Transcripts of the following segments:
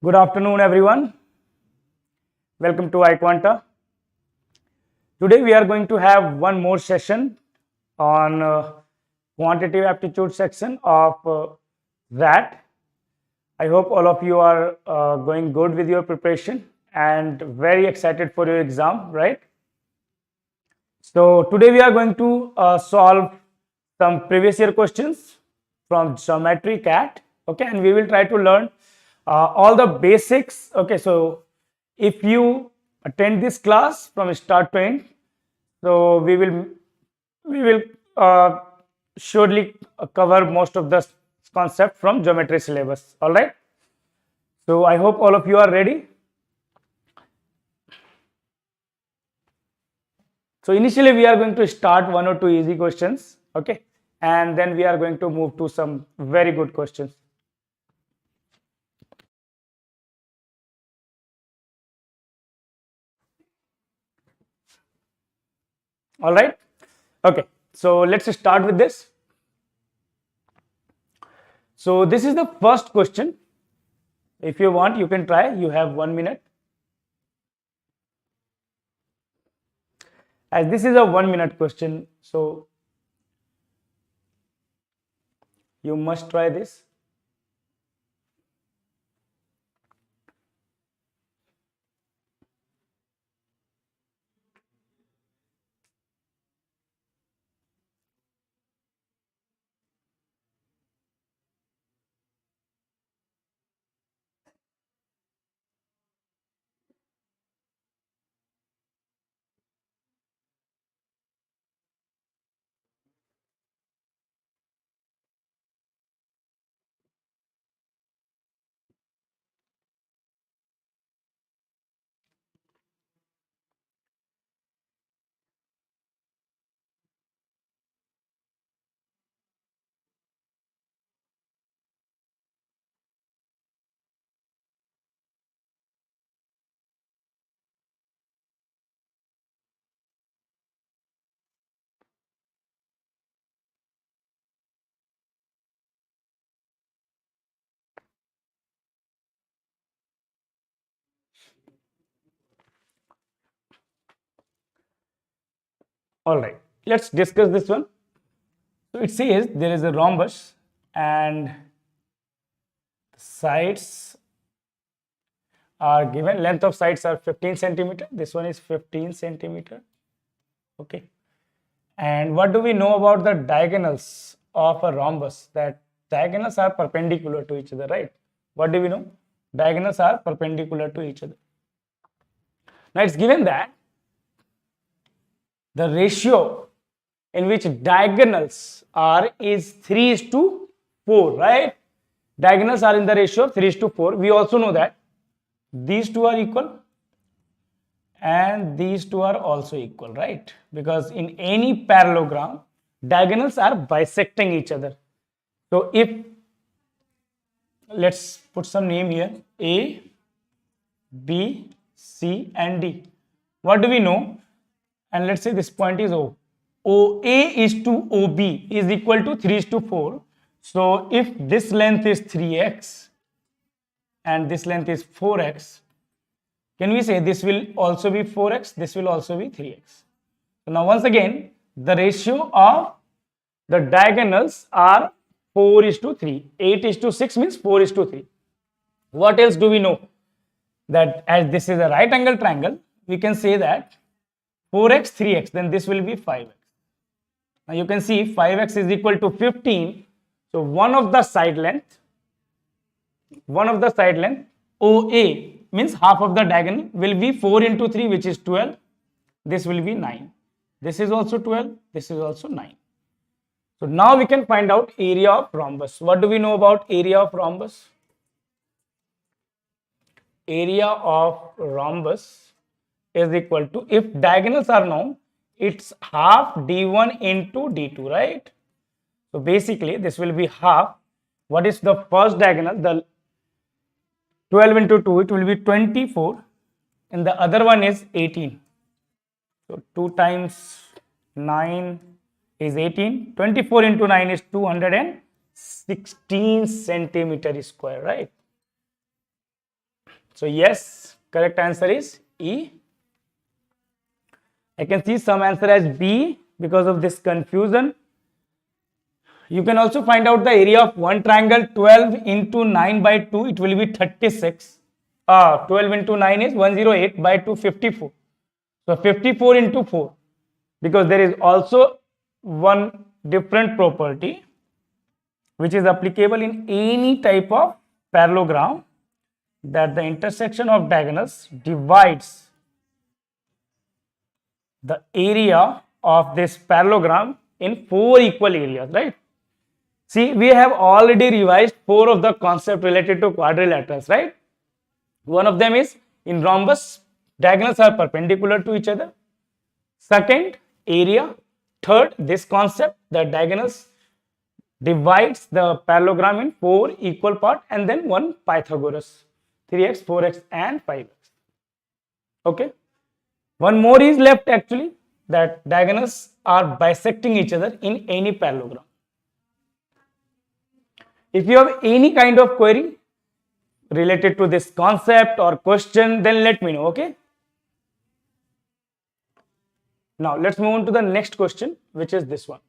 Good afternoon, everyone. Welcome to iQuanta. Today, we are going to have one more session on quantitative aptitude section of XAT. I hope all of you are going good with your preparation and very excited for your exam, right? So, today we are going to solve some previous year questions from geometry cat, okay, and we will try to learn all the basics. Okay, so if you attend this class from start to end, so we will surely cover most of the concept from geometry syllabus. All right, so I hope all of you are ready. So initially we are going to start one or two easy questions, okay, and then we are going to move to some very good questions. All right, okay, so let's start with this. So this is the first question. If you want, you can try. You have 1 minute. As this is a 1 minute question, so you must try this. All right, let's discuss this one. So it says there is a rhombus and sides are given. Length of sides are 15 centimeter. This one is 15 centimeter. Okay. And what do we know about the diagonals of a rhombus? That diagonals are perpendicular to each other, right? What do we know? Diagonals are perpendicular to each other. Now it's given that the ratio in which diagonals are is 3:4, right? Diagonals are in the ratio of 3:4. We also know that these two are equal and these two are also equal, right? Because in any parallelogram, diagonals are bisecting each other. So if, let's put some name here, A, B, C and D. What do we know? And let's say this point is O. OA is to OB is equal to 3:4. So if this length is 3x and this length is 4x, can we say this will also be 4x, this will also be 3x. So now once again, the ratio of the diagonals are 4:3. 8:6 means 4:3. What else do we know? That as this is a right angle triangle, we can say that 4x, 3x, then this will be 5x. Now you can see 5x is equal to 15. So one of the side length OA means half of the diagonal will be 4 into 3, which is 12. This will be 9. This is also 12. This is also 9. So now we can find out area of rhombus. What do we know about area of rhombus? Area of rhombus is equal to, if diagonals are known, it's half d1 into d2, right? So basically this will be half. What is the first diagonal? The 12 into 2, it will be 24, and the other one is 18. So 2 times 9 is 18. 24 into 9 is 216 centimeter square, right? So yes, correct answer is E. I can see some answer as B because of this confusion. You can also find out the area of one triangle. 12 into 9 by 2, it will be 36. 12 into 9 is 108 by 2, 54. So 54 into 4, because there is also one different property which is applicable in any type of parallelogram, that the intersection of diagonals divides the area of this parallelogram in 4 equal areas, right? See, we have already revised 4 of the concepts related to quadrilaterals, right? One of them is in rhombus, diagonals are perpendicular to each other. Second, area. Third, this concept that diagonals divides the parallelogram in 4 equal parts, and then one Pythagoras, 3x, 4x and 5x. Okay. One more is left actually, that diagonals are bisecting each other in any parallelogram. If you have any kind of query related to this concept or question, then let me know, okay? Now let's move on to the next question, which is this one.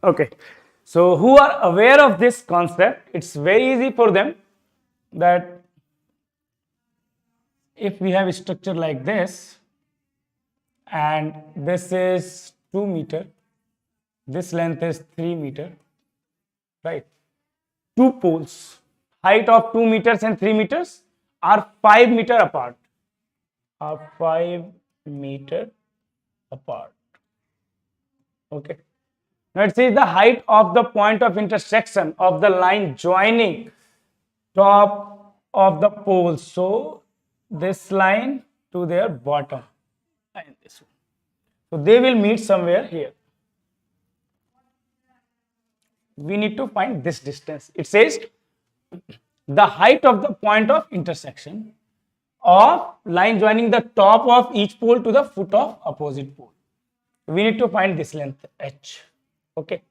Okay, so who are aware of this concept, it's very easy for them, that if we have a structure like this and this is 2 meter, this length is 3 meter, right? Two poles, height of 2 meters and 3 meters are 5 meter apart, are 5 meter apart. Okay. Now it says the height of the point of intersection of the line joining top of the pole. So this line to their bottom and this one. So they will meet somewhere here. We need to find this distance. It says the height of the point of intersection of line joining the top of each pole to the foot of opposite pole. We need to find this length h. Okay.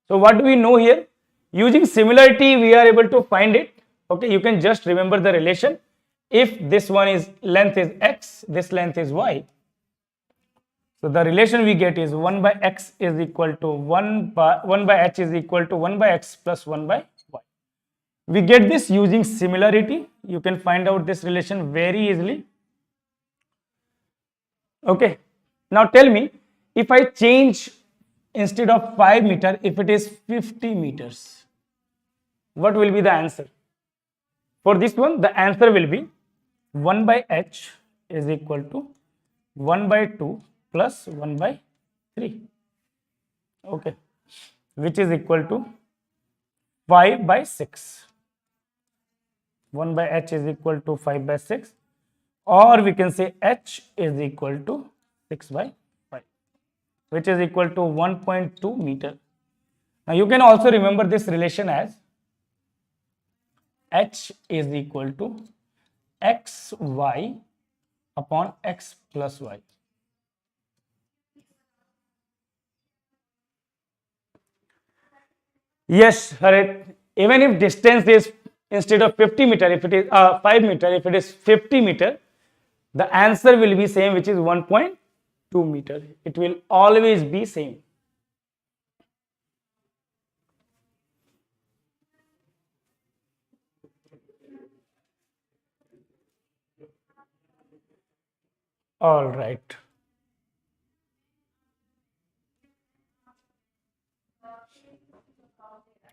So what do we know here? Using similarity, we are able to find it. Okay. You can just remember the relation. If this one is length is x, this length is y. So the relation we get is 1 by x is equal to 1 by h is equal to 1 by x plus 1 by y. We get this using similarity. You can find out this relation very easily. Okay. Now tell me, if I change instead of 5 meter, if it is 50 meters, what will be the answer? For this one, the answer will be 1 by h is equal to 1 by 2 plus 1 by 3. Okay. Which is equal to 5 by 6. 1 by h is equal to 5 by 6, or we can say h is equal to 6 by 5, which is equal to 1.2 meter. Now you can also remember this relation as h is equal to xy upon x plus y. Yes, Harit. Even if distance is instead of 50 meter, if it is 5 meter, if it is 50 meter, the answer will be same, which is 1.2 meter. It will always be same. All right.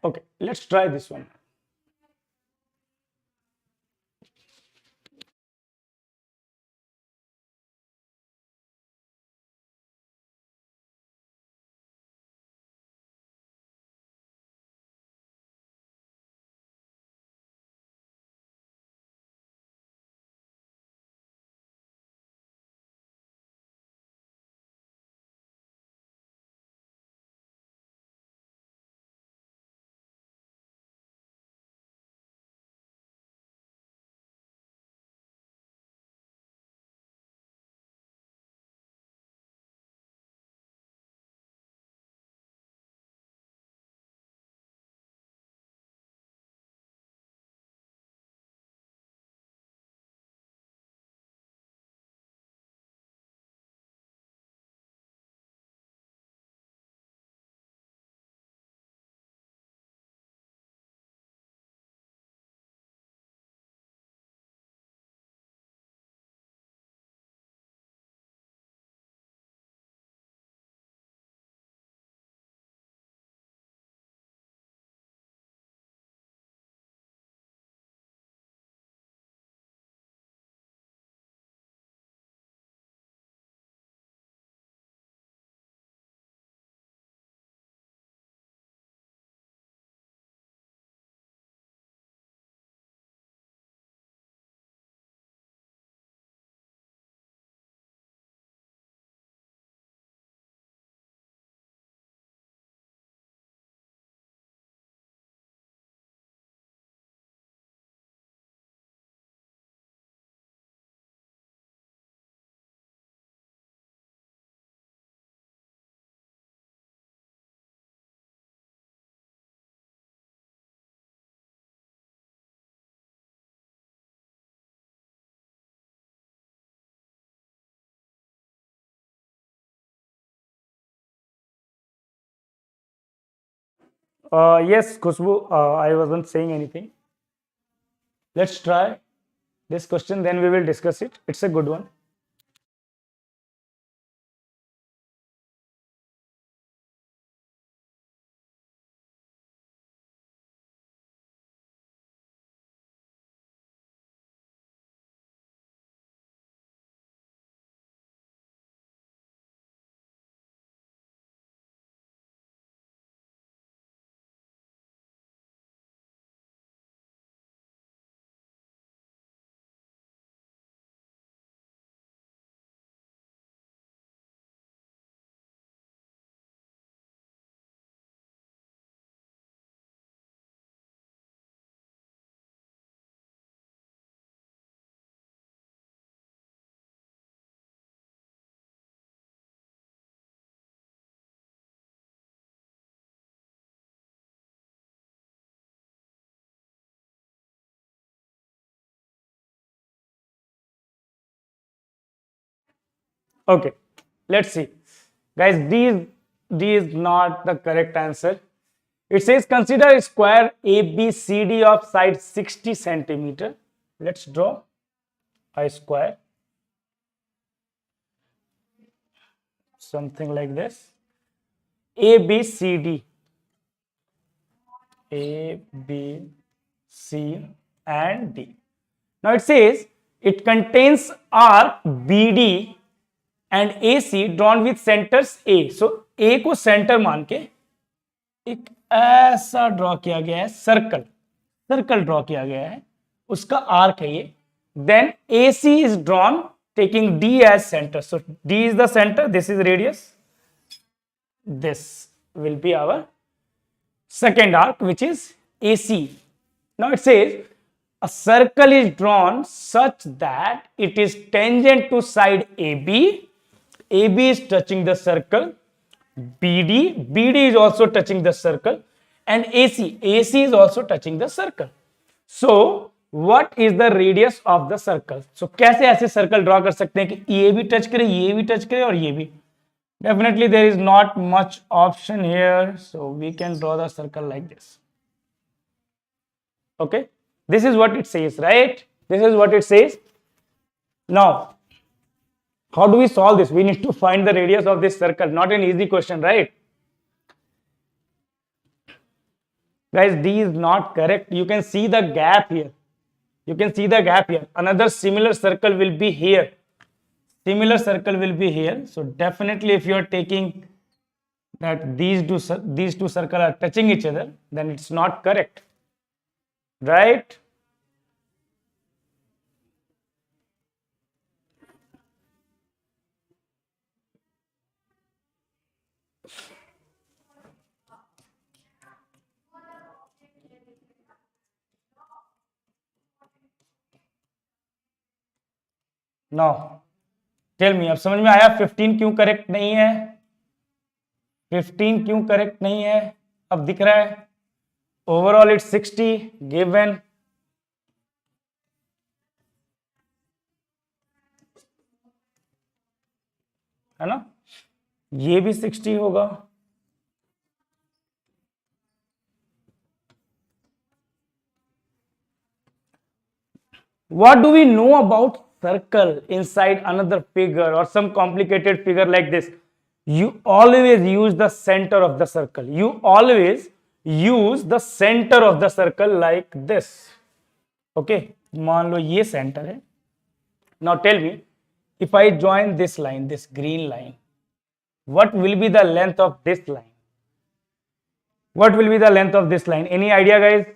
Okay, let's try this one. Yes, Khushbu, I wasn't saying anything. Let's try this question, then we will discuss it. It's a good one. Okay, let's see. Guys, D is not the correct answer. It says consider a square ABCD of side 60 centimeter. Let's draw a square. Something like this. ABCD. A, B, C, and D. Now it says it contains arc BD and AC drawn with centers A. So A को centre मान के एक ऐसा draw किया गया है, circle draw किया गया है, उसका आर्क है ये. Then AC is drawn taking D as center. So D is the center, this is radius. This will be our second arc, which is AC. Now it says a circle is drawn such that it is tangent to side AB. AB is touching the circle. BD is also touching the circle, and AC is also touching the circle. So what is the radius of the circle? So कैसे ऐसे circle draw कर सकते हैं कि ये भी touch करे, ये भी touch करे और ये भी? Definitely there is not much option here, so we can draw the circle like this. Okay, this is what it says, right? This is what it says. Now, how do we solve this? We need to find the radius of this circle. Not an easy question, right? Guys, D is not correct. You can see the gap here. You can see the gap here. Another similar circle will be here. Similar circle will be here. So definitely if you are taking that these two circles are touching each other, then it's not correct. Right? Now tell me, अब समझ में आया 15 क्यों correct नहीं है? 15 क्यों correct नहीं है? अब दिख रहा है ओवरऑल इट्स 60 गिवन, है ना? ये भी 60 होगा. What do we know about circle inside another figure or some complicated figure like this? You always use the center of the circle. You always use the center of the circle like this. Okay, मान लो ये center है. Now tell me, if I join this line, this green line, what will be the length of this line? What will be the length of this line? Any idea, guys?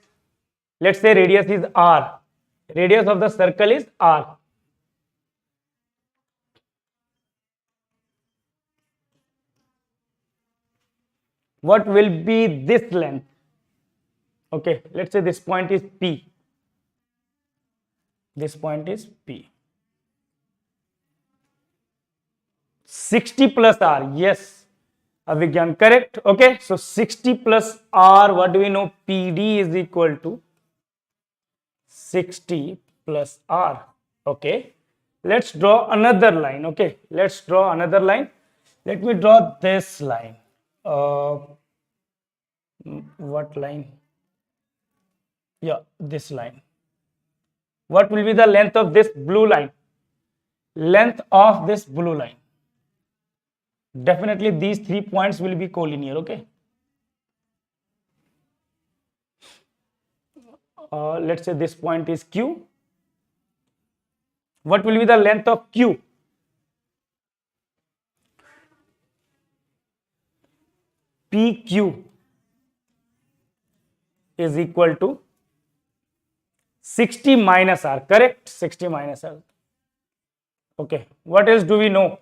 Let's say radius is R. Radius of the circle is R. What will be this length? Okay, let's say this point is P. This point is P. 60 plus R. Yes, Avigyan, correct. Okay, so 60 plus R, what do we know? PD is equal to 60 plus R. Okay, let's draw another line. Okay, let's draw another line. Let me draw this line. What line? Yeah, this line. What will be the length of this blue line? Length of this blue line. Definitely these 3 points will be collinear. Okay. Let's say this point is Q. What will be the length of Q? PQ is equal to 60 minus R, correct? 60 minus R. Okay, what else do we know?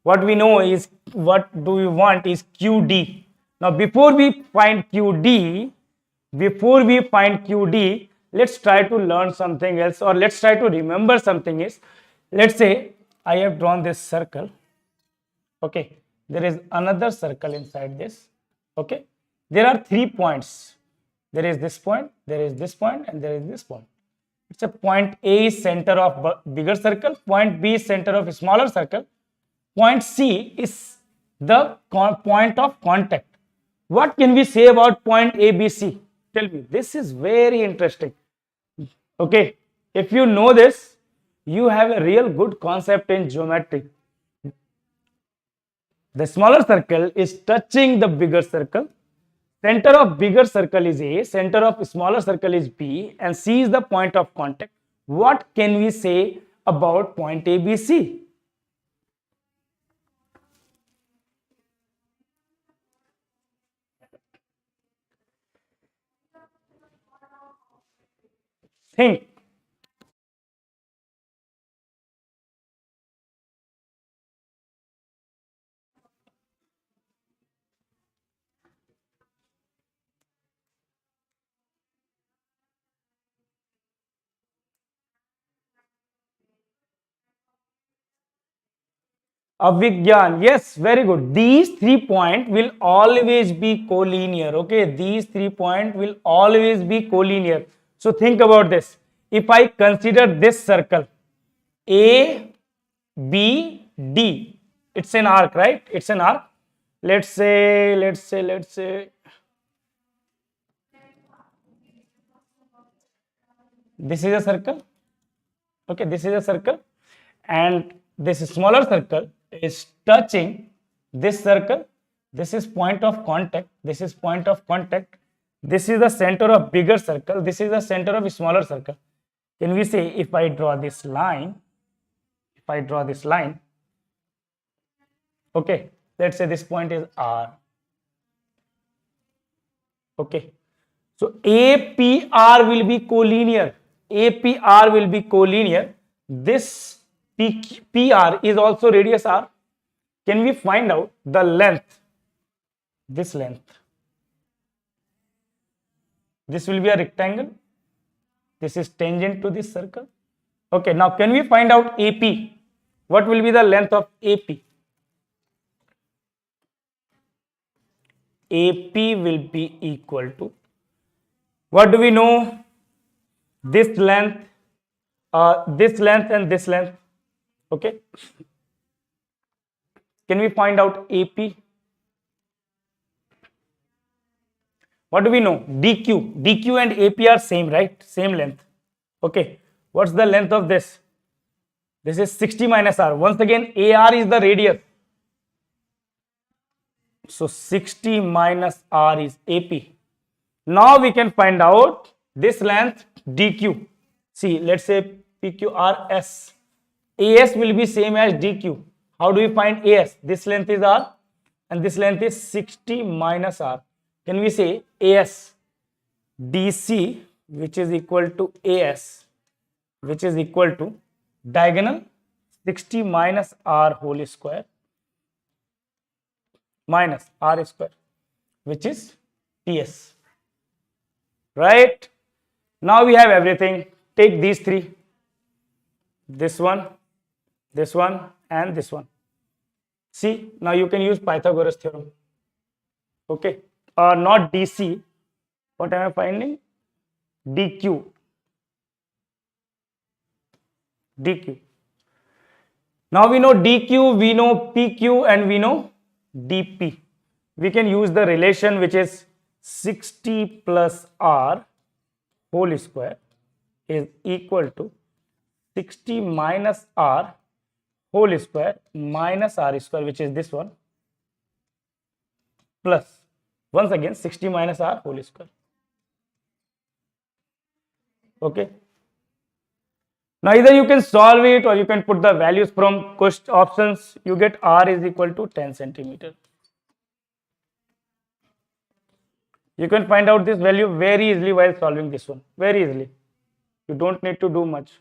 What we know is, what do we want is QD. Now before we find QD, let's try to learn something else, or let's try to remember something else. Let's say I have drawn this circle. Okay, there is another circle inside this. Okay, there are 3 points. There is this point, there is this point, and there is this point. It's a point A is center of bigger circle, point B is center of smaller circle, point C is the point of contact. What can we say about point ABC? Tell me, this is very interesting. Okay, if you know this, you have a real good concept in geometry. The smaller circle is touching the bigger circle. Center of bigger circle is A, center of smaller circle is B, and C is the point of contact. What can we say about point ABC? Think. Avigyan, yes, very good. These 3 points will always be collinear. Okay, these 3 points will always be collinear. So think about this. If I consider this circle A, B, D, it's an arc, right? It's an arc. Let's say this is a circle. Okay, this is a circle, and this smaller circle is touching this circle. This is point of contact. This is point of contact. This is the center of bigger circle. This is the center of smaller circle. Can we say if I draw this line, okay, let's say this point is R. Okay, so APR will be collinear. APR will be collinear. This PR is also radius R. Can we find out the length? This length. This will be a rectangle. This is tangent to this circle. Okay, now can we find out AP? What will be the length of AP? AP will be equal to, what do we know? This length and this length. Okay, can we find out AP? What do we know? DQ and AP are same, right? Same length. Okay, what's the length of this? This is 60 minus R. Once again, AR is the radius. So 60 minus R is AP. Now we can find out this length DQ. See, let's say PQRS. AS will be same as DQ. How do we find AS? This length is R and this length is 60 minus R. Can we say AS DC, which is equal to AS, which is equal to diagonal 60 minus R whole square minus R square, which is TS. Right? Now we have everything. Take these three, this one, and this one. See, now you can use Pythagoras theorem. Okay, not DC. What am I finding? DQ. Now we know DQ, we know PQ, and we know DP. We can use the relation which is 60 plus R whole square is equal to 60 minus R whole square minus R square, which is this one, plus once again 60 minus R whole square. Okay. Now either you can solve it or you can put the values from options. You get R is equal to 10 centimeter. You can find out this value very easily while solving this one. Very easily. You don't need to do much.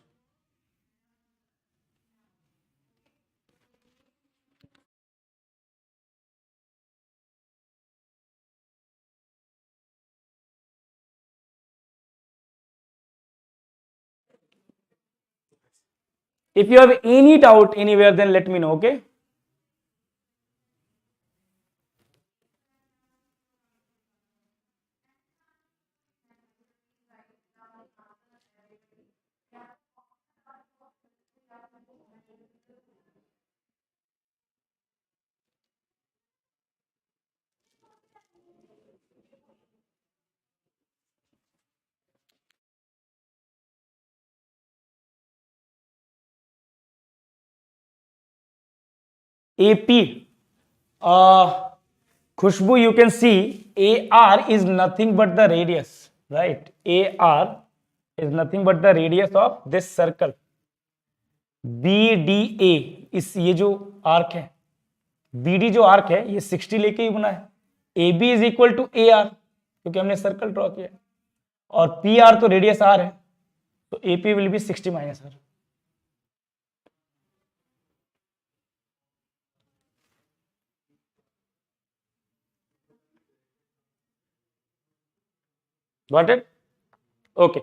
If you have any doubt anywhere, then let me know, okay? AP, Khushbu, you can see AR is nothing but the radius, right? AR is nothing but the radius of this circle. BDA, इस ये जो arc है, BD जो arc है ये 60 लेके ही बना है. AB is equal to AR क्योंकि हमने सर्कल ड्रॉ किया है, और PR तो रेडियस R है, तो AP will be 60 minus R. Got it? Okay.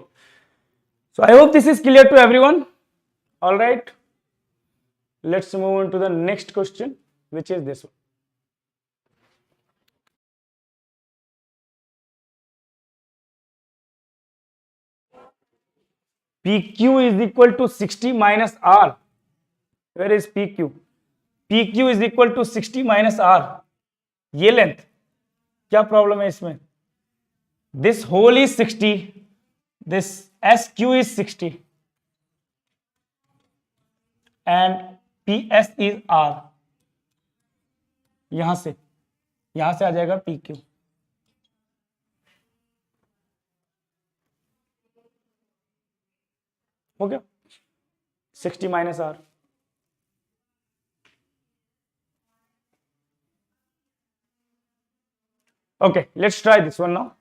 So I hope this is clear to everyone. All right. let's move on to the next question, which is this one. PQ is equal to 60 minus R. Where is PQ? PQ is equal to 60 minus R. ये length, क्या problem है इसमें? This whole is 60, this SQ is 60 and PS is R. यहां से आ जाएगा PQ. हो गया 60 minus R. Okay, let's try this one now.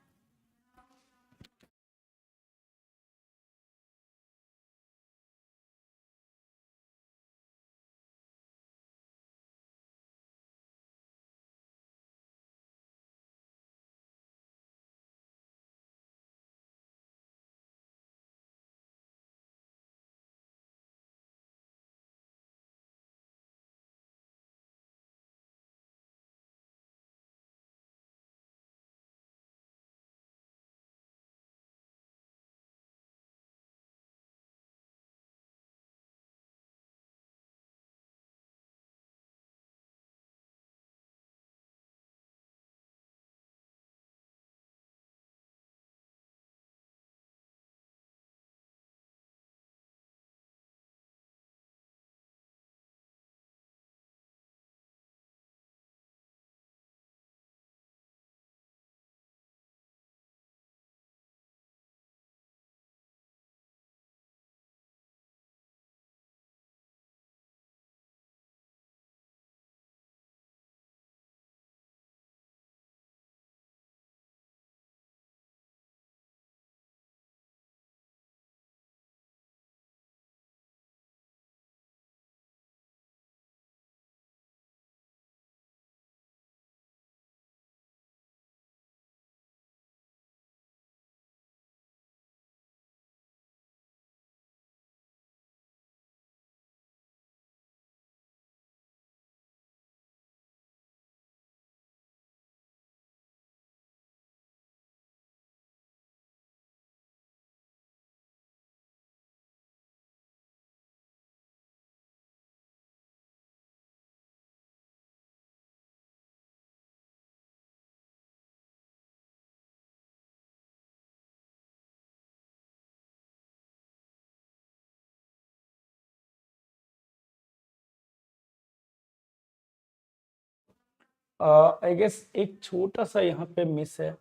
I guess एक छोटा सा यहाँ पे मिस है.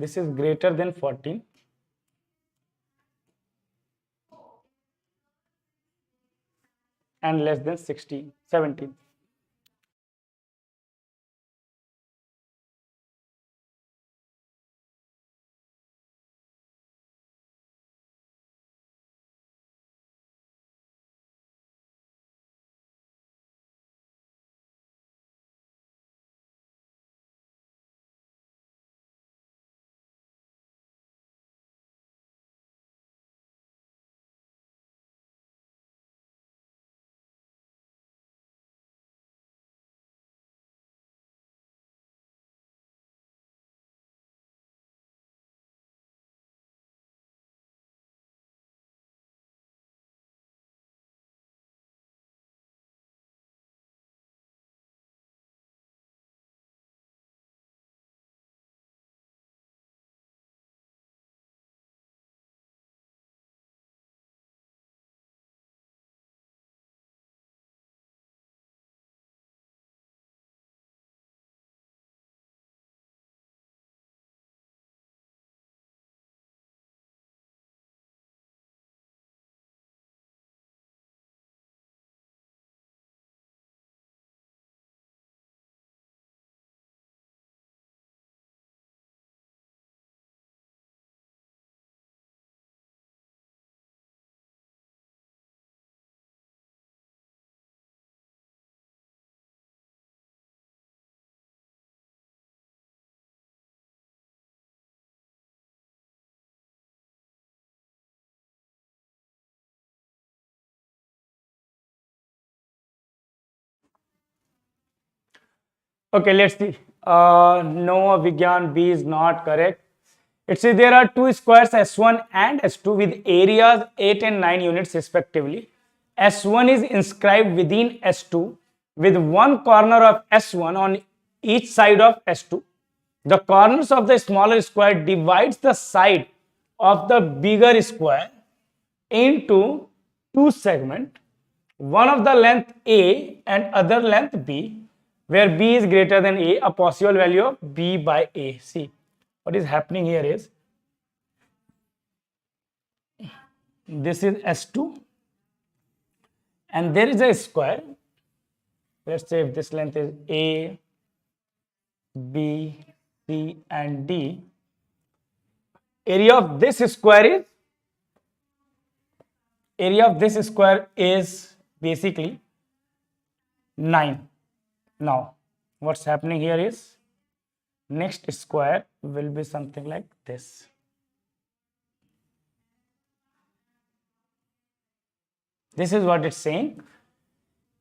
This is greater than 14 and less than 16, 17. Okay, let's see. No, Vigyan, B is not correct. It says there are two squares S1 and S2 with areas 8 and 9 units respectively. S1 is inscribed within S2 with one corner of S1 on each side of S2. The corners of the smaller square divides the side of the bigger square into two segments, one of the length A and other length B, where B is greater than A possible value of B by A. See, what is happening here is, this is S2 and there is a square. Let's say if this length is A, B, C and D, area of this square is basically 9. Now what's happening here is, next square will be something like this. This is what it's saying.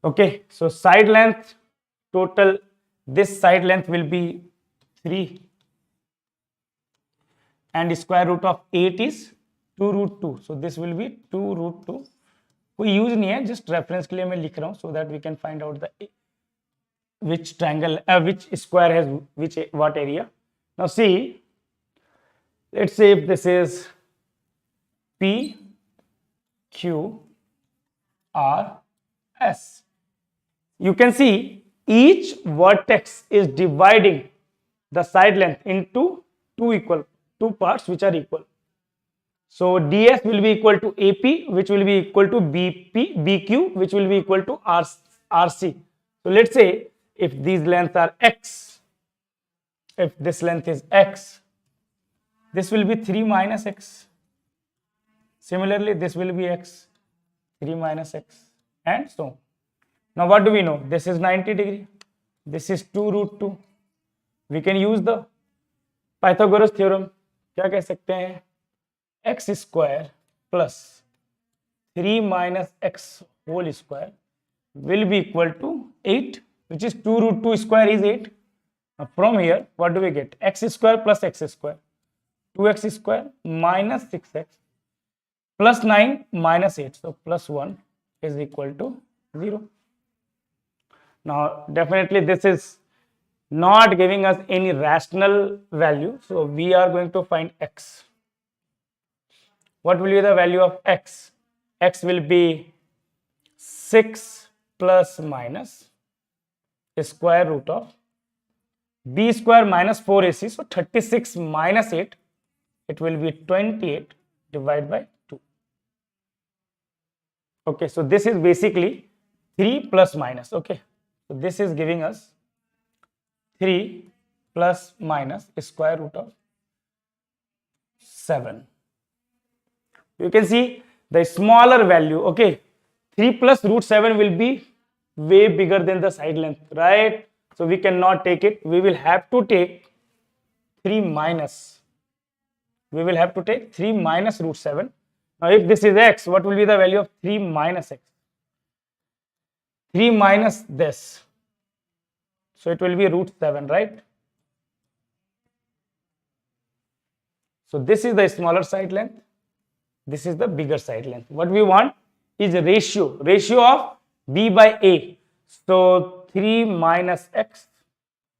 Okay, so side length total, this side length will be 3 and square root of 8 is 2 root 2. So this will be 2 root 2. कोई use नहीं है, just reference के लिए मैं लिख रहा हूँ, so that we can find out the which triangle, which square has what area. Now see, let's say if this is P, Q, R, S. You can see each vertex is dividing the side length into two parts which are equal. So DS will be equal to AP, which will be equal to BQ, which will be equal to RC. So let's say if these lengths are X, if this length is X, this will be 3 minus X. Similarly, this will be X, 3 minus X, and so on. Now what do we know? This is 90 degree. This is 2 root 2. We can use the Pythagoras theorem. क्या कह सकते हैं? X square plus 3 minus X whole square will be equal to 8, which is 2 root 2 square is 8. Now from here, what do we get? X square plus X square. 2x square minus 6x plus 9 minus 8. So plus 1 is equal to 0. Now definitely this is not giving us any rational value. So we are going to find X. What will be the value of X? X will be 6 plus minus square root of B square minus 4AC. So 36 minus 8, it will be 28 divided by 2. Okay, so this is basically 3 plus minus. Okay, so this is giving us 3 plus minus square root of 7. You can see the smaller value. Okay, 3 plus root 7 will be way bigger than the side length, right? So we cannot take it. We will have to take 3 minus. We will have to take 3 minus root 7. Now if this is X, what will be the value of 3 minus X? 3 minus this. So it will be root 7, right? So this is the smaller side length. This is the bigger side length. What we want is a ratio of B by A. So 3 minus X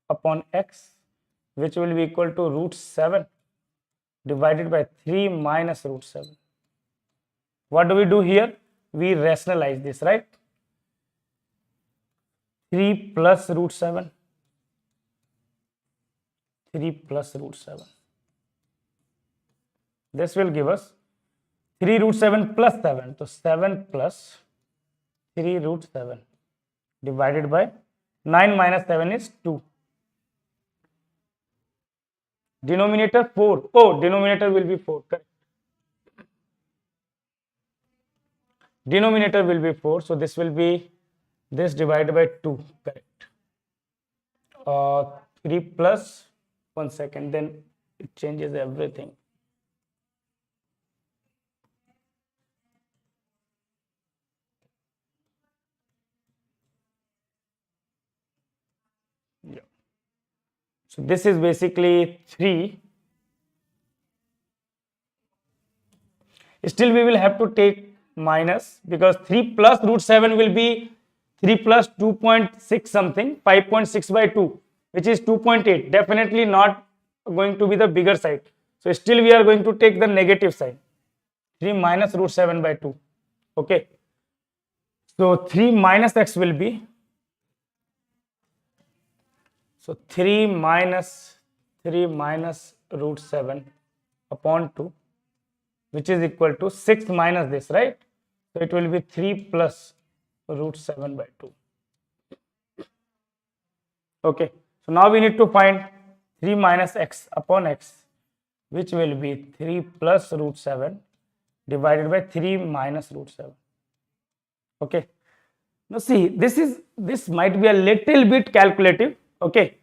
upon X, which will be equal to root 7 divided by 3 minus root 7. What do we do here? We rationalize this, right? 3 plus root 7. 3 plus root 7. This will give us 3 root 7 plus 7. So 7 plus 3 root 7 divided by 9 minus 7 is 2. Denominator 4. Oh, denominator will be 4. Correct. Denominator will be 4. So this will be this divided by 2. Correct. 3 plus 1 second. Then it changes everything. Yeah. So this is basically 3. Still we will have to take minus, because 3 plus root 7 will be 3 plus 2.6 something, 5.6 by 2, which is 2.8. Definitely not going to be the bigger side. So still we are going to take the negative side. 3 minus root 7 by 2. Okay. So 3 minus x will be, so 3 minus root 7 upon 2, which is equal to 6 minus this, right? So it will be 3 plus root 7 by 2. Okay. So now we need to find 3 minus x upon x, which will be 3 plus root 7 divided by 3 minus root 7. Okay. Now see, this might be a little bit calculative. Okay.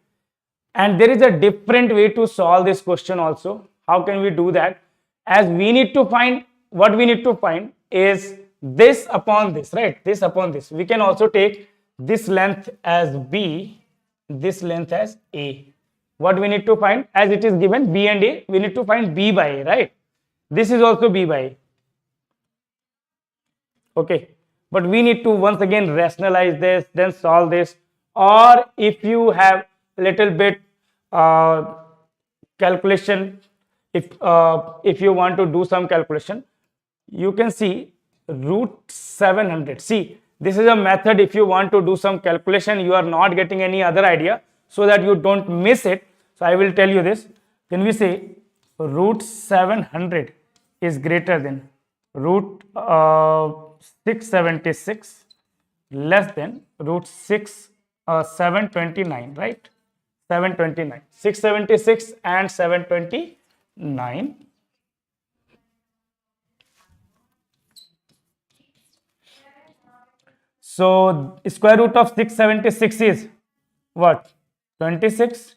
And there is a different way to solve this question also. How can we do that? As we need to find, what we need to find is this upon this, right? This upon this. We can also take this length as b, this length as a. What we need to find, as it is given b and a, we need to find b by a, right? This is also b by a. Okay. But we need to once again rationalize this, then solve this. Or if you have little bit calculation, if you want to do some calculation, you can see root 700. See, this is a method. If you want to do some calculation, you are not getting any other idea, so that you don't miss it. So I will tell you this. Can we say root 700 is greater than root 676 less than root 729, right? 729, 676 and 729. So square root of 676 is what? 26,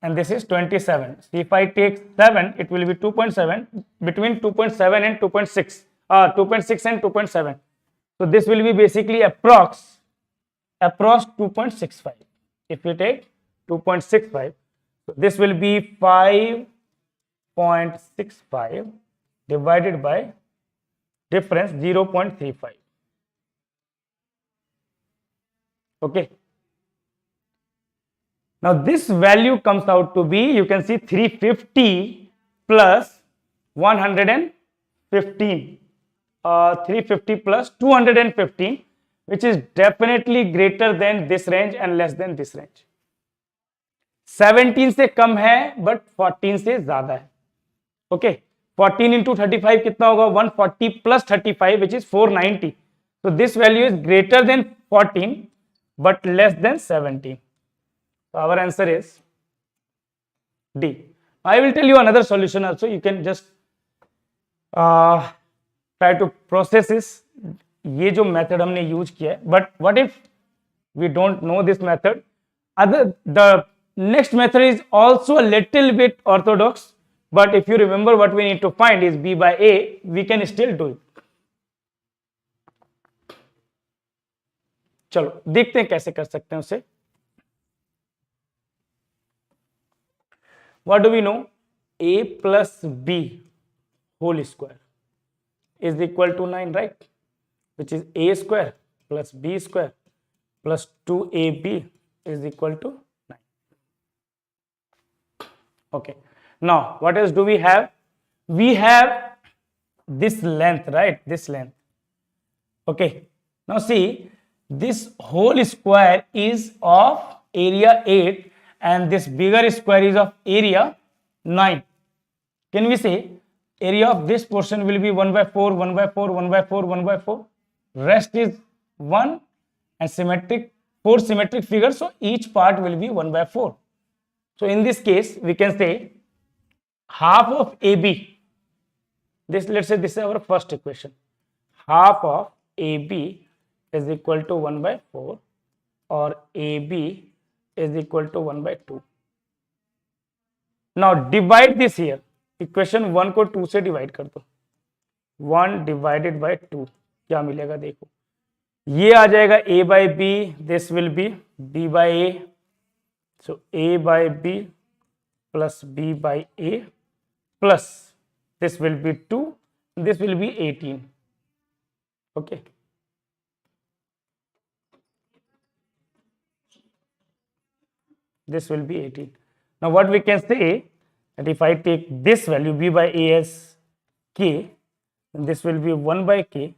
and this is 27. So if I take 7, it will be 2.7, between 2.7 and 2.6, 2.6 and 2.7. So this will be basically approx 2.65. If we take 2.65, so this will be 5.65 divided by difference 0.35. Okay. Now this value comes out to be, you can see 350 plus 115, 350 plus 215, which is definitely greater than this range and less than this range. 17 से कम है but 14 से ज्यादा है. Okay, 14 into 35 कितना होगा? 140 plus 35, which is 490. So this value is greater than 14 but less than 17. So our answer is D. I will tell you another solution also. You can just try to process this. ये जो method हमने use किया है, but what if we don't know this method? The next method is also a little bit orthodox, but if you remember what we need to find is B by A, we can still do it. चलो देखते हैं कैसे कर सकते हैं उसे. What do we know? A plus B whole square is equal to 9, right? Which is A square plus B square plus 2AB is equal to 9. Okay. Now, what else do we have? We have this length, right? This length. Okay. Now see, this whole square is of area 8 and this bigger square is of area 9. Can we say area of this portion will be 1 by 4, 1 by 4, 1 by 4, 1 by 4? Rest is 1 and symmetric, 4 symmetric figures, so each part will be 1 by 4. So in this case, we can say half of AB, this, let's say this is our first equation, half of AB is equal to 1 by 4 or AB is equal to 1 by 2. Now divide this here, equation 1 को 2 से divide कर दो, 1 divided by 2 क्या मिलेगा देखो, ये आ जाएगा a by b, this will be b by a, so a by b plus b by a plus this will be 2, this will be 18. Okay, this will be 18. Now what we can say that if I take this value b by a as k, then this will be 1 by k,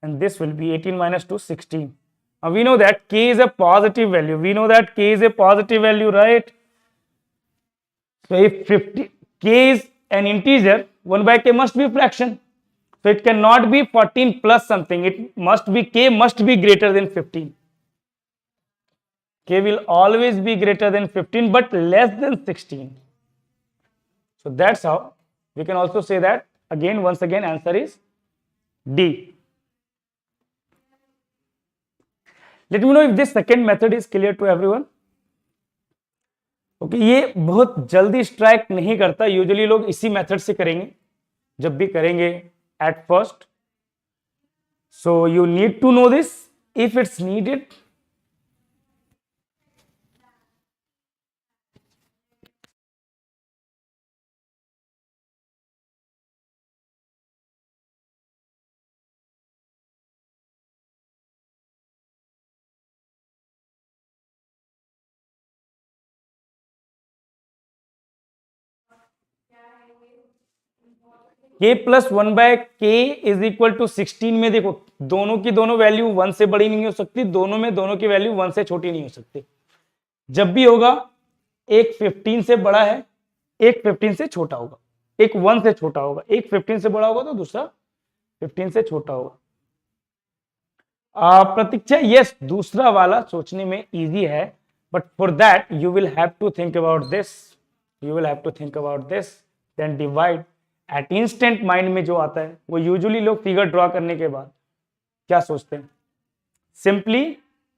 and this will be 18 minus 2, 16. Now we know that k is a positive value. We know that k is a positive value, right? So if 50 k is an integer, 1 by k must be a fraction. So it cannot be 14 plus something. It must be k must be greater than 15. K will always be greater than 15 but less than 16. So that's how we can also say that again, once again, answer is D. Let me know if this second method is clear to everyone. Okay, ये बहुत जल्दी strike नहीं करता, usually लोग इसी method से करेंगे जब भी करेंगे at first. So you need to know this if it's needed. k plus 1 by K is equal to 16 में देखो दोनों की दोनों वैल्यू 1 से बड़ी नहीं हो सकती, दोनों में दोनों की वैल्यू 1 से छोटी नहीं हो सकती. जब भी होगा एक 15 से बड़ा है, एक 15 से छोटा होगा, एक 1 से छोटा होगा, एक 15 से बड़ा होगा तो दूसरा 15 से छोटा होगा. प्रतीक्षा, यस, दूसरा वाला सोचने में इजी है, but for that you will have to think about this, you will have to think about this, then divide. At instant mind में जो आता है वो यूजुअली लोग फिगर ड्रॉ करने के बाद क्या सोचते हैं, सिंपली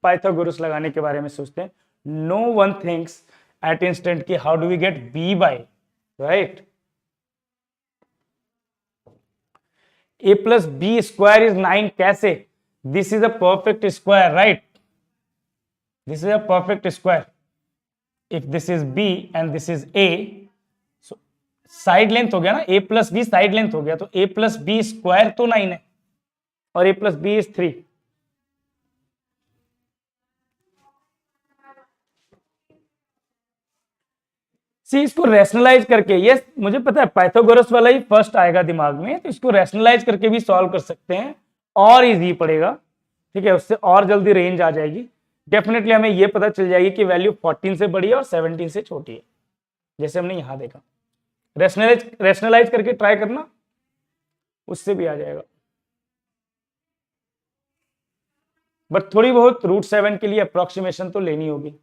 पाइथागोरस लगाने के बारे में सोचते हैं. No one thinks at instant की how do we get b by, right. a plus B square is 9, कैसे? This is a perfect square, right. This is a perfect square. If this is b and this is a, side length हो गया ना, a plus B side length हो गया, तो a plus B square तो 9 है और a प्लस बी इज 3. सी इसको रैशनलाइज करके, ये मुझे पता है पाइथागोरस वाला ही फर्स्ट आएगा दिमाग में, तो इसको रैशनलाइज करके भी सॉल्व कर सकते हैं और इजी पड़ेगा. ठीक है, उससे और जल्दी रेंज आ जाएगी. डेफिनेटली हमें ये पता चल जाएगी कि वैल्यू 14 से बड़ी है और 17 से छोटी है, जैसे हमने यहां देखा. रैशनलाइज करके ट्राई करना, उससे भी आ जाएगा. बट थोड़ी बहुत √7 के लिए अप्रोक्सीमेशन तो लेनी होगी.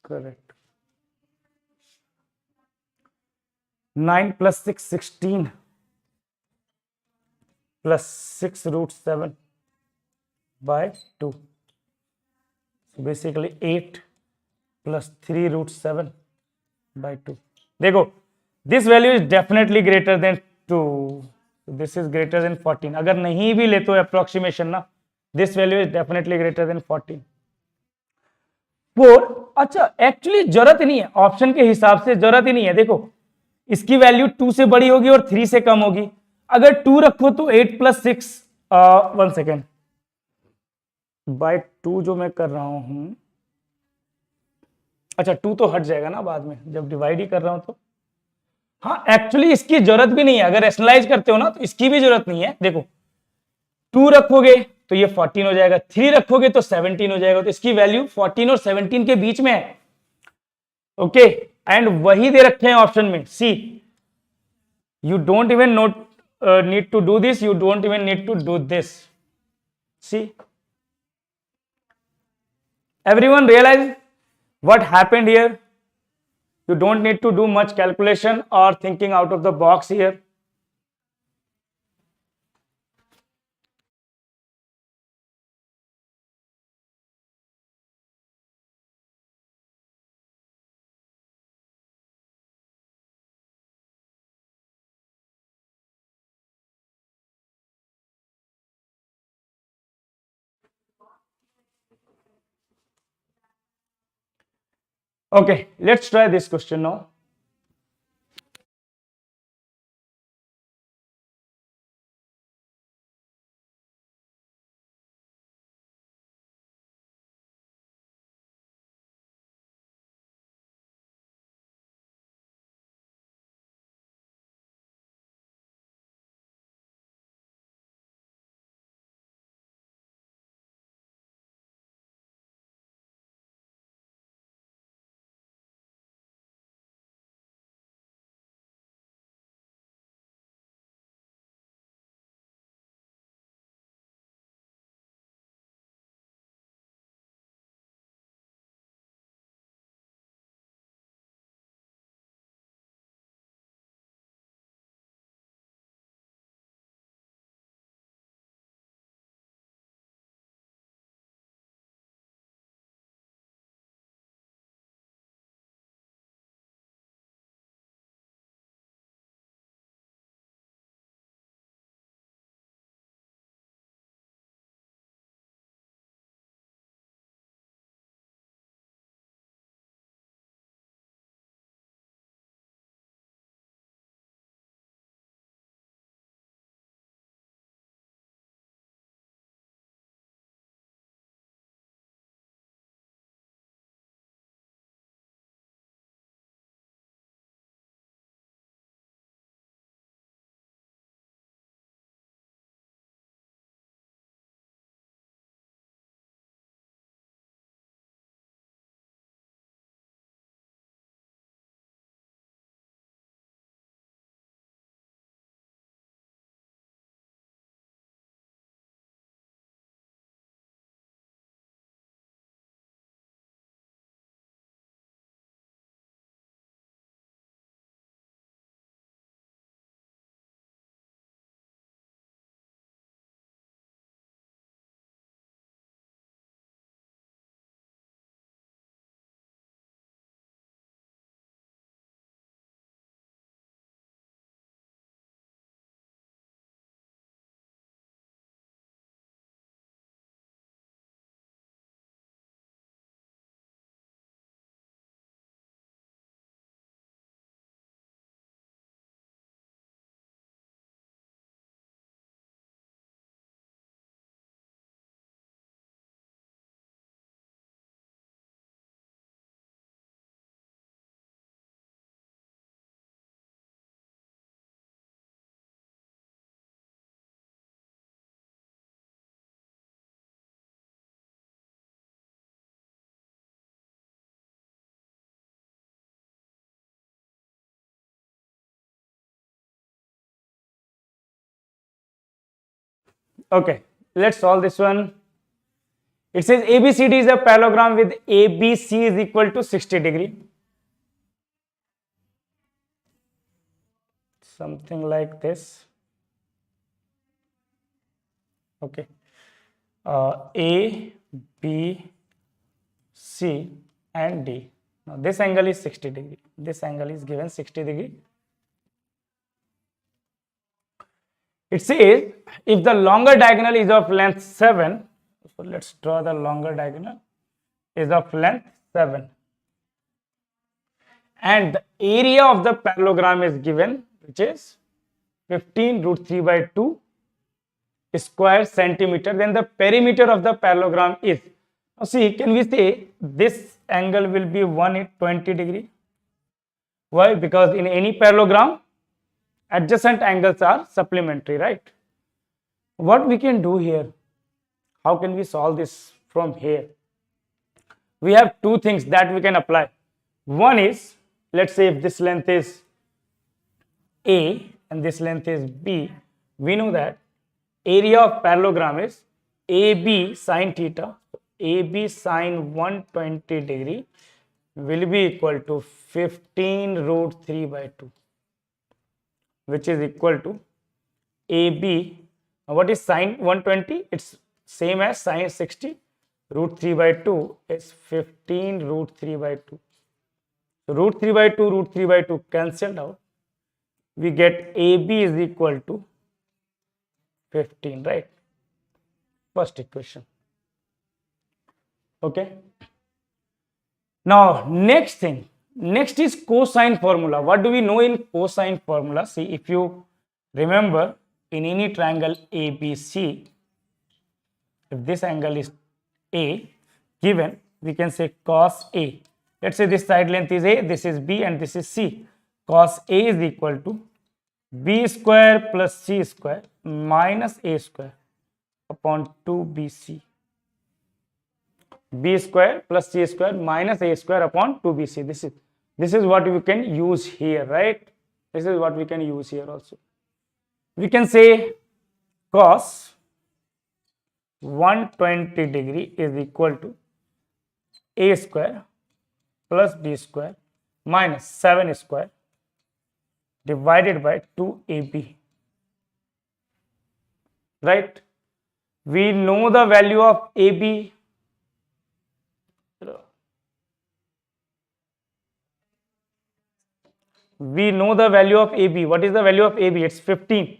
Correct. 9 plus 6 16 plus 6 √7 by 2, basically 8 plus 3 √7 by 2. देखो this value is definitely greater than 2, this is greater than 14. अगर नहीं भी ले तो अप्रोक्सीमेशन ना, this value is definitely greater than 14. 4, अच्छा एक्चुअली जरूरत ही नहीं है, ऑप्शन के हिसाब से जरूरत ही नहीं है. देखो इसकी वैल्यू 2 से बड़ी होगी और 3 से कम होगी. अगर 2 रखो तो 8 प्लस 6, 1 सेकेंड, बाय 2 जो मैं कर रहा हूं, अच्छा 2 तो हट जाएगा ना बाद में जब डिवाइड ही कर रहा हूं तो. हाँ एक्चुअली इसकी जरूरत भी नहीं है, अगर रैशनलाइज करते हो ना तो इसकी भी जरूरत नहीं है. देखो 2 रखोगे तो ये 14 हो जाएगा, 3 रखोगे तो 17 हो जाएगा, तो इसकी वैल्यू 14 और 17 के बीच में है. ओके, एंड वही दे रखे हैं ऑप्शन में. See you don't even not need to do this, you don't even need to do this. See everyone realize what happened here? You don't need to do much calculation or thinking out of the box here. Okay, let's try this question now. Okay, let's solve this one. It says ABCD is a parallelogram with ABC is equal to 60 degree. Something like this. Okay. A, B, C and D. Now this angle is 60 degree. This angle is given 60 degree. It says if the longer diagonal is of length 7, so let's draw the longer diagonal, is of length 7. And the area of the parallelogram is given, which is 15 root 3 by 2 square centimeter. Then the perimeter of the parallelogram is, now see, can we say this angle will be 120 degree? Why? Because in any parallelogram, adjacent angles are supplementary, right? What we can do here, how can we solve this from here? We have two things that we can apply. One is, let's say if this length is A and this length is B, we know that area of parallelogram is AB sine theta. AB sine 120 degree will be equal to 15 root 3 by 2, which is equal to AB. What is sine 120? It's same as sine 60. Root 3 by 2 is 15 root 3 by 2. So root 3 by 2, root 3 by 2 cancelled out. We get AB is equal to 15, right? First equation. Okay. Now, next is cosine formula. What do we know in cosine formula? See, if you remember, in any triangle ABC, if this angle is A given, we can say cos A. Let's say this side length is A, this is B, and this is C. Cos A is equal to B square plus C square minus A square upon 2BC. B square plus C square minus A square upon 2BC. This is what we can use here, right? This is what we can use here also. We can say cos 120 degree is equal to A square plus B square minus 7 square divided by 2AB, right? We know the value of AB. We know the value of AB. What is the value of AB? It's 15.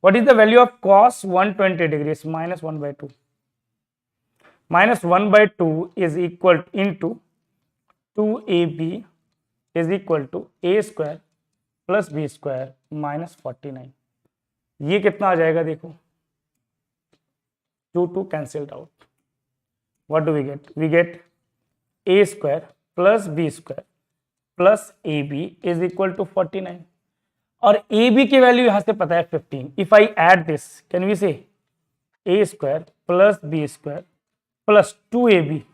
What is the value of cos 120 degrees? Minus 1 by 2. Minus 1 by 2 is equal into 2AB is equal to A square plus B square minus 49. ये कितना आ जाएगा देखो, 2 cancelled out. What do we get? We get A square plus B square plus AB is equal to 49. और AB की value यहां से पता है 15. If I add this, can we say A square plus B square plus 2AB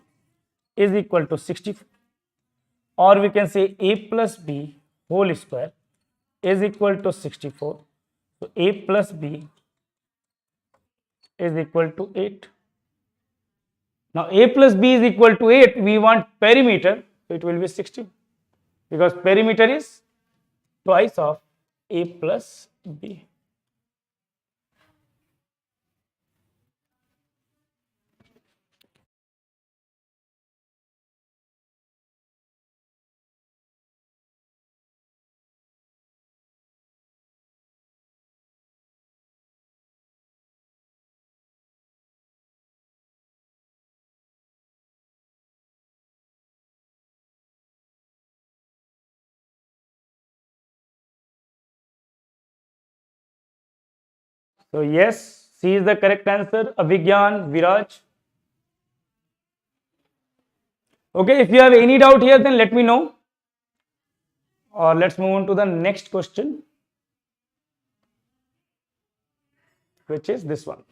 is equal to 64, or we can say A plus B whole square is equal to 64. So A plus B is equal to 8. Now A plus B is equal to 8. We want perimeter, so it will be 60, because perimeter is twice of A plus B. So yes, C is the correct answer. Abhigyan, Viraj. Okay, if you have any doubt here, then let me know. Or let's move on to the next question, which is this one.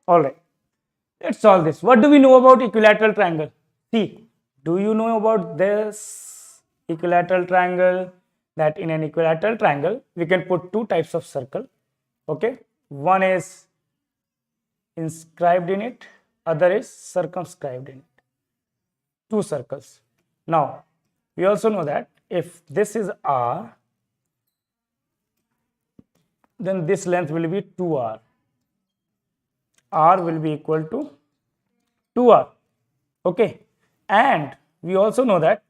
All right, let's solve this. What do we know about equilateral triangle? See, do you know about this equilateral triangle? That in an equilateral triangle, we can put two types of circle. Okay, one is inscribed in it, other is circumscribed in it. Two circles. Now, we also know that if this is R, then this length will be 2R. R will be equal to 2R. Okay, and we also know that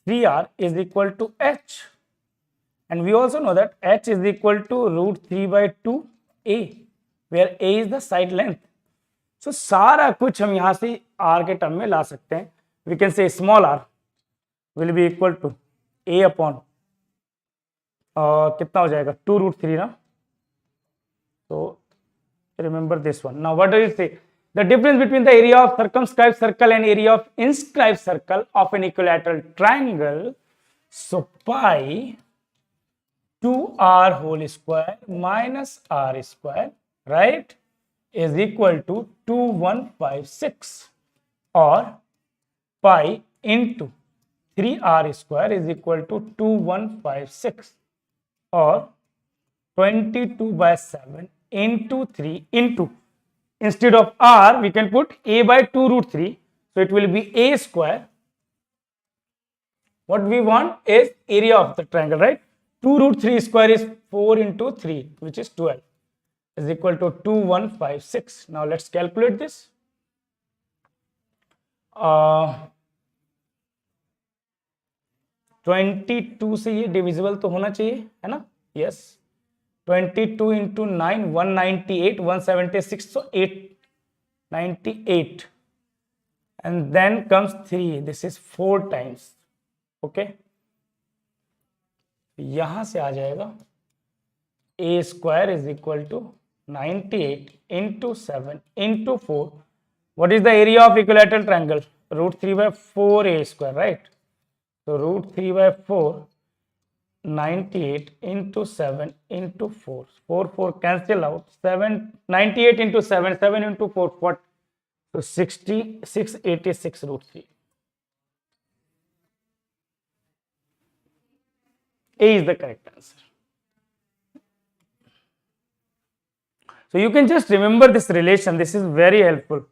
3R is equal to H, and we also know that H is equal to root 3 by 2A, where A is the side length. So सारा कुछ हम यहाँ से R के term में ला सकते हैं. We can say small r will be equal to A upon कितना हो जाएगा 2 root 3 ना. So remember this one. Now what does it say? The difference between the area of circumscribed circle and area of inscribed circle of an equilateral triangle. So pi 2r whole square minus r square, right, is equal to 2156, or pi into 3r square is equal to 2156, or 22 by 7 into 3 into, instead of r we can put a by 2 root 3, so it will be a square. What we want is area of the triangle, right? 2 root 3 square is 4 into 3, which is 12, is equal to 2156. Now let's calculate this. 22 से ये divisible तो होना चाहिए, है ना? Yes. 22 into 9, 198, 176, so 898, and then comes 3, this is 4 times. Okay, यहां से आ जाएगा a square is equal to 98 into 7 into 4. What is the area of equilateral triangle? Root 3 by 4 a square, right? So root 3 by 4, 98 into 7 into 4. 4 cancel out. 98 into 7, 7 into 4, what? So 686 root 3. A is the correct answer. So you can just remember this relation. This is very helpful.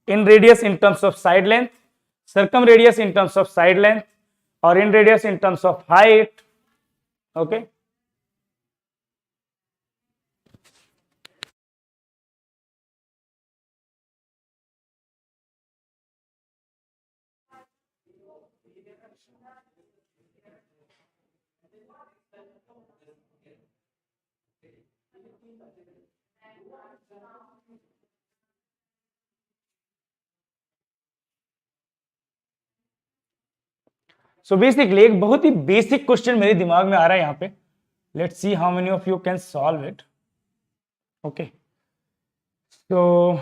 In radius in terms of side length, circumradius in terms of side length, or in radius in terms of height. Okay. So basically एक बहुत ही basic question मेरे दिमाग में आ रहा है यहाँ पे. Let's see how many of you can solve it. Okay, so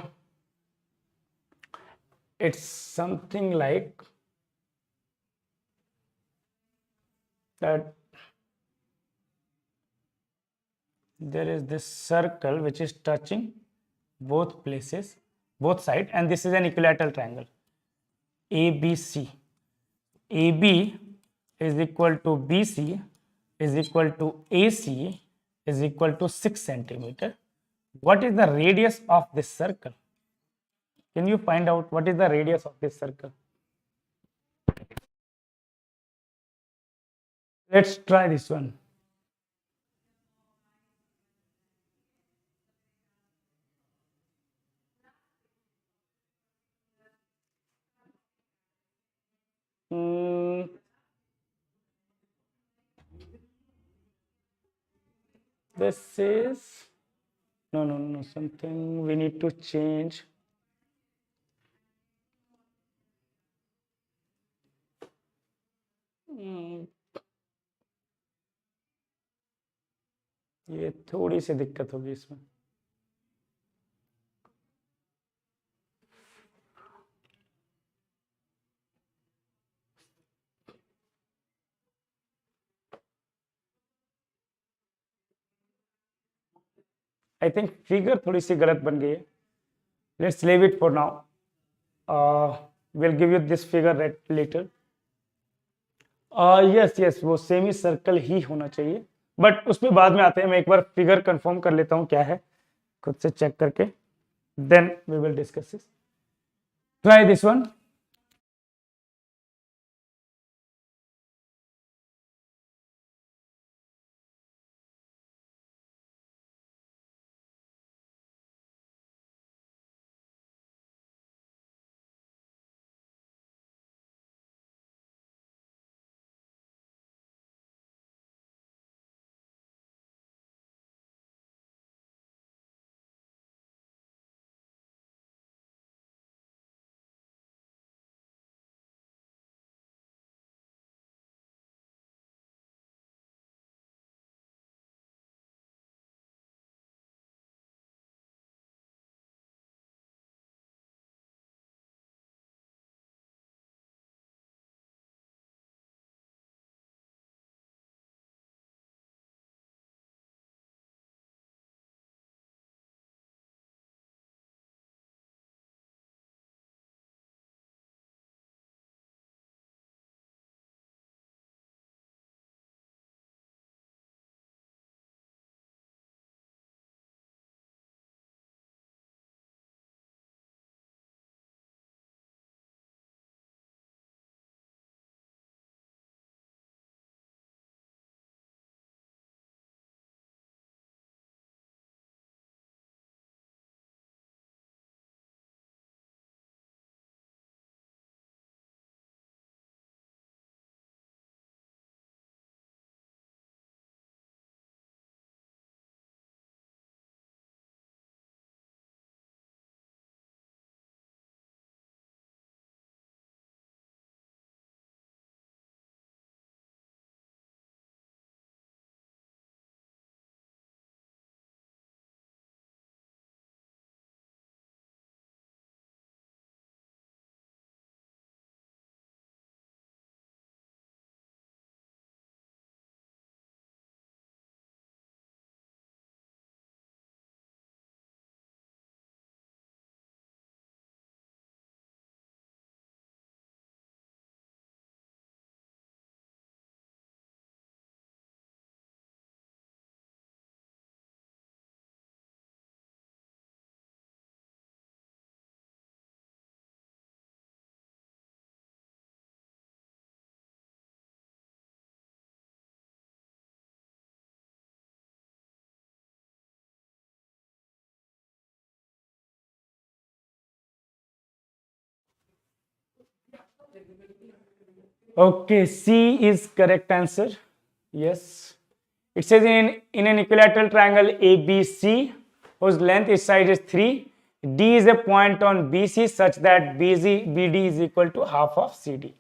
it's something like that there is this circle which is touching both places, both sides, and this is an equilateral triangle ABC. AB is equal to BC is equal to AC is equal to 6 centimeter. What is the radius of this circle? Can you find out what is the radius of this circle? Let's try this one. This is no, something we need to change. ये थोड़ी सी दिक्कत होगी इसमें. I think figure थोड़ी सी गलत बन गई है. Let's leave it for now. We'll give you this figure later. Yes वो सेमी सर्कल ही होना चाहिए, बट उस पर बाद में आते हैं. मैं एक बार फिगर कंफर्म कर लेता हूं क्या है, खुद से चेक करके, then we will discuss this. Try this one. Okay, C is correct answer. Yes. It says in an equilateral triangle ABC, whose length each side is 3, D is a point on BC such that BD is equal to half of CD.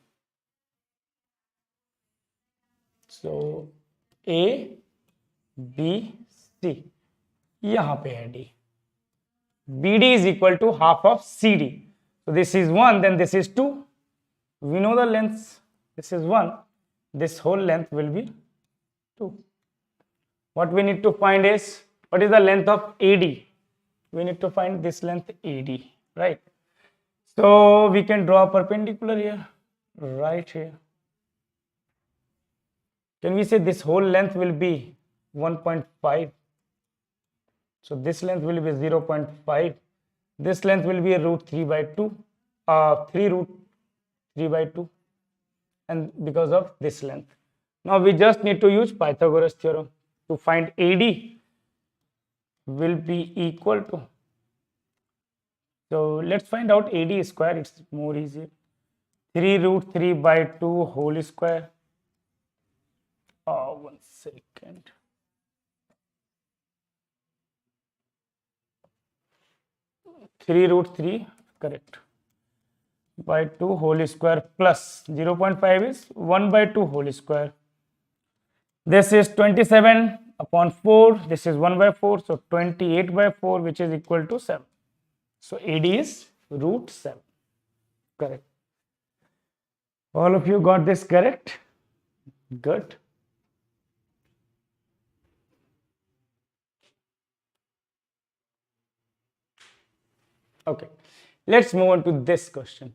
So A, B, C. यहाँ पे है D. BD is equal to half of CD. So this is 1, then this is 2. We know the lengths. This is 1. This whole length will be 2. What we need to find is, what is the length of AD? We need to find this length AD, right? So we can draw a perpendicular here, right here. Can we say this whole length will be 1.5? So this length will be 0.5. This length will be a root 3 by 2, 3 root 3 by 2, and because of this length. Now we just need to use Pythagoras theorem to find AD will be equal to. So let's find out AD square, it's more easier. 3 root 3 by 2 whole square. 1 second. Three root 3, correct, by 2 whole square plus 0.5 is 1 by 2 whole square. This is 27 upon 4. This is 1 by 4. So 28 by 4, which is equal to 7. So AD is root 7. Correct. All of you got this correct? Good. Okay, let's move on to this question.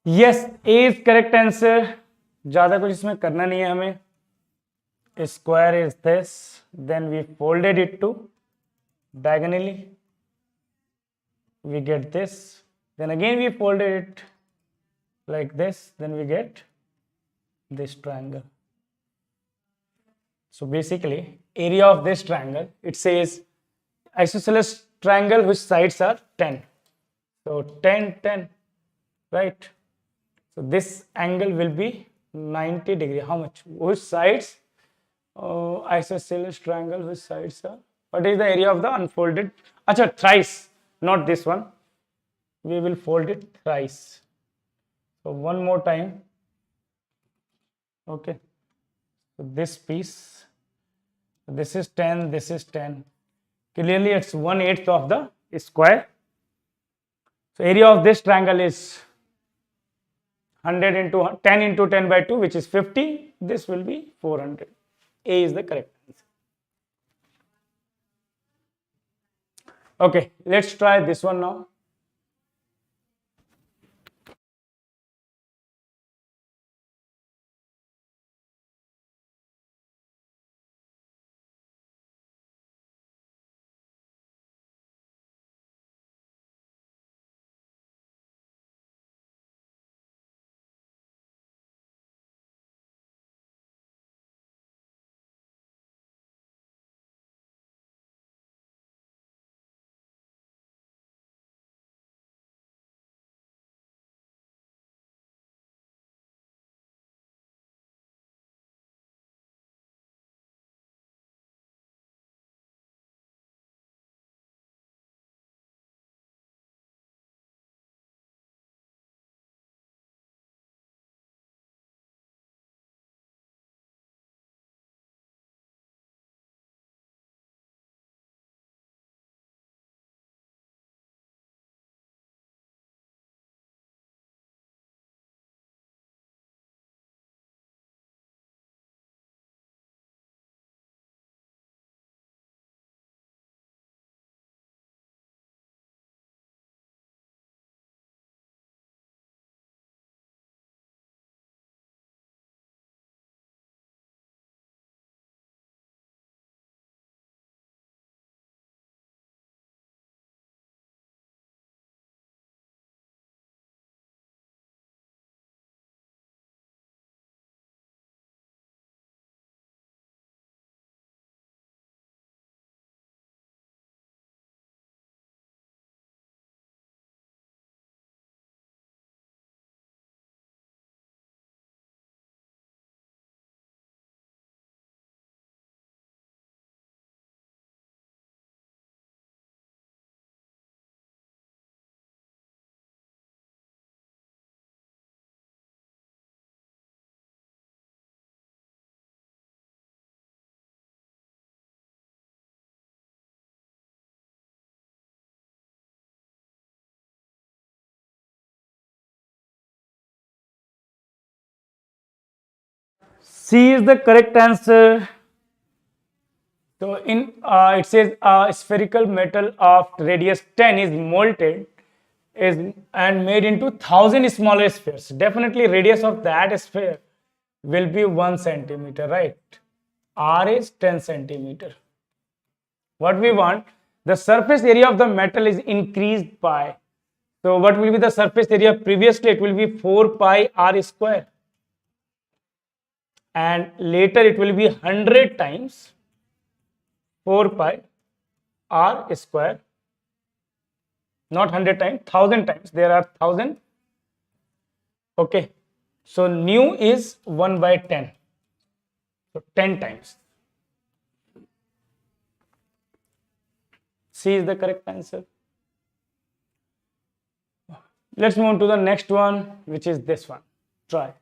Yes, A is correct answer. ज़्यादा कुछ इसमें करना नहीं है हमें. Square is this, then we folded it to diagonally, we get this, then again we folded it like this, then we get this triangle. So basically area of this triangle, it says isosceles triangle whose sides are 10. So 10, 10, right? So this angle will be 90 degree. How much? Whose sides? Isosceles triangle whose sides are. What is the area of the unfolded? Acha, thrice, not this one. We will fold it thrice. So one more time. Okay. So this piece. This is 10. This is 10. Clearly, it's 1/8 of the square. So area of this triangle is 100 into 10 into 10 by 2, which is 50. This will be 400. A is the correct answer. Okay, let's try this one now. C is the correct answer. So in it says a spherical metal of radius 10 is molted and made into 1,000 smaller spheres. Definitely radius of that sphere will be 1 centimeter, right? R is 10 centimeter. What we want, the surface area of the metal is increased by. So what will be the surface area? Previously it will be 4 pi r square. And later it will be 100 times 4 pi r square. Not 100 times, 1000 times. There are 1000. Okay. So nu is 1 by 10. So 10 times. C is the correct answer. Let's move on to the next one, which is this one. Try.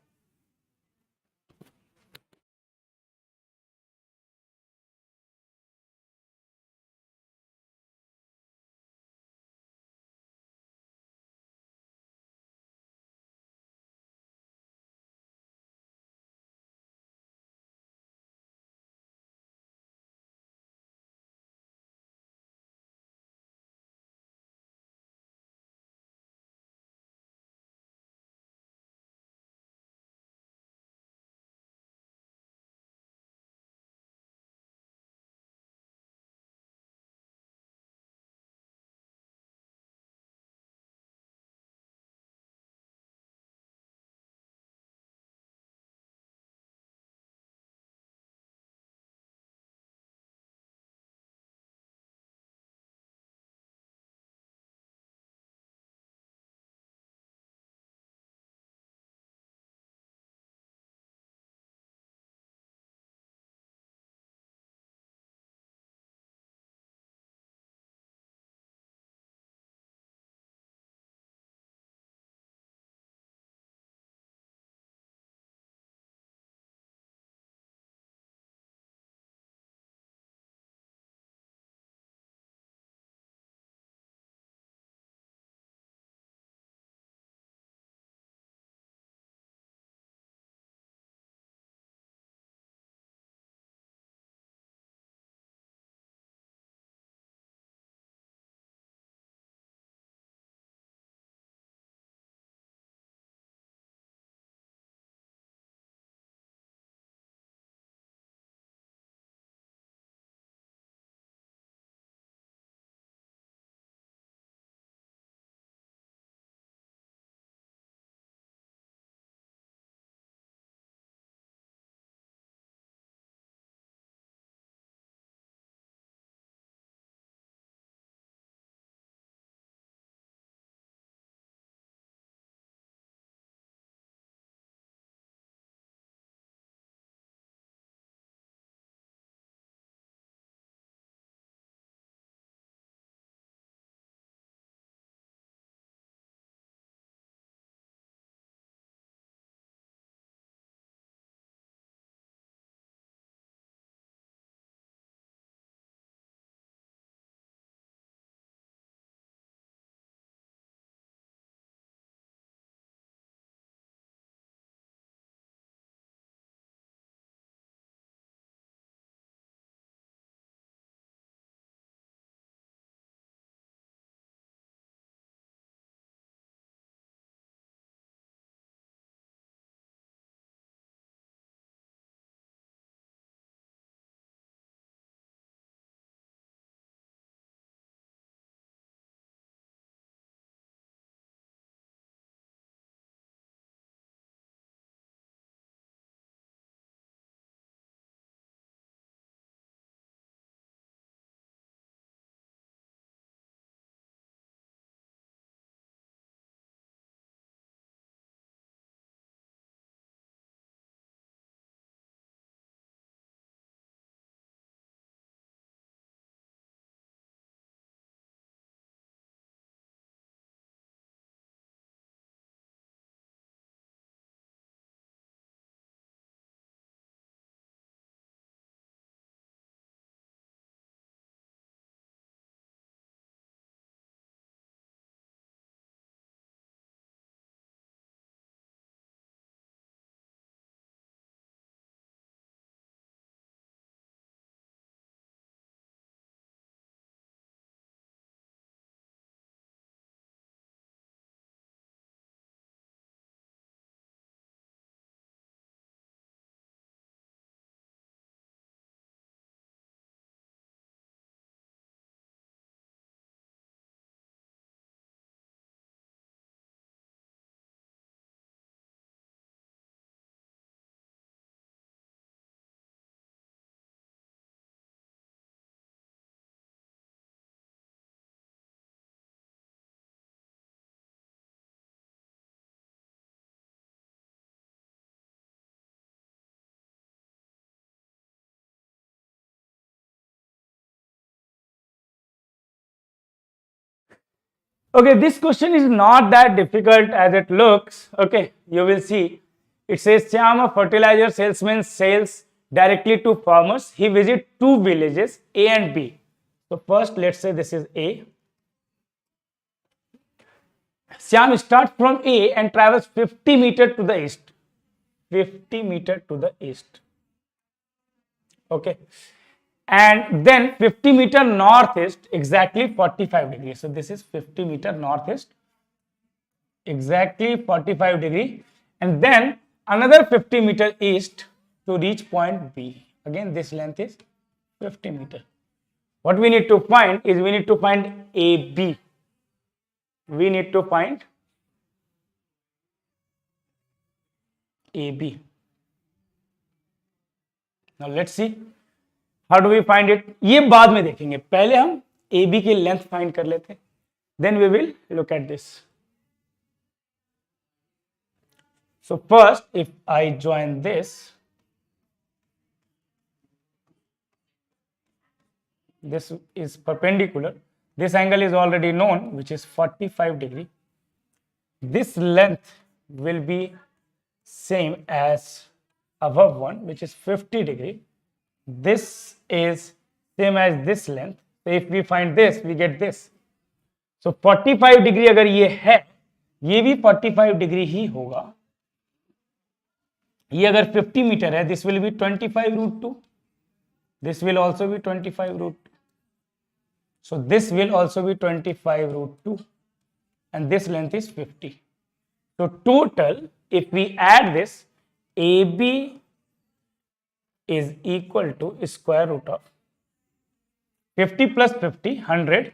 Okay, this question is not that difficult as it looks. Okay, you will see. It says Shyam, a fertilizer salesman, sells directly to farmers. He visits two villages, A and B. So first, let's say this is A. Shyam starts from A and travels 50 meters to the east. 50 meters to the east. Okay. And then 50 meter northeast, exactly 45 degrees. So this is 50 meter northeast, exactly 45 degree. And then another 50 meter east to reach point B. Again, this length is 50 meter. What we need to find is we need to find AB. We need to find AB. Now let's see. How do we find it? ये बाद में देखेंगे, पहले हम AB की length find कर लेते हैं. Then we will look at this. So first, if I join this is perpendicular. This angle is already known, which is 45 degree. This length will be same as above one, which is 50 degree. This is same as this length. So if we find this, we get this. So 45 degree अगर ये है, ये भी 45 degree ही होगा. ये अगर 50 metre है, this will be 25 root 2. This will also be 25 root 2. So this will also be 25 root 2. And this length is 50. So total, if we add this, AB is equal to square root of 50 plus 50, 100.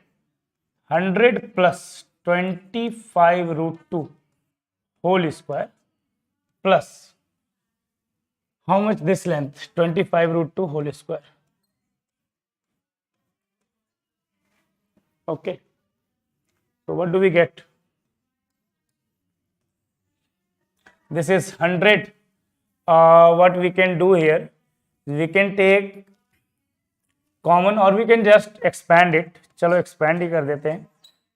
100 plus 25 root 2 whole square plus how much this length? 25 root 2 whole square. Okay. So what do we get? This is 100. What we can do here, we can take common or we can just expand it. चलो expand ही कर देते हैं.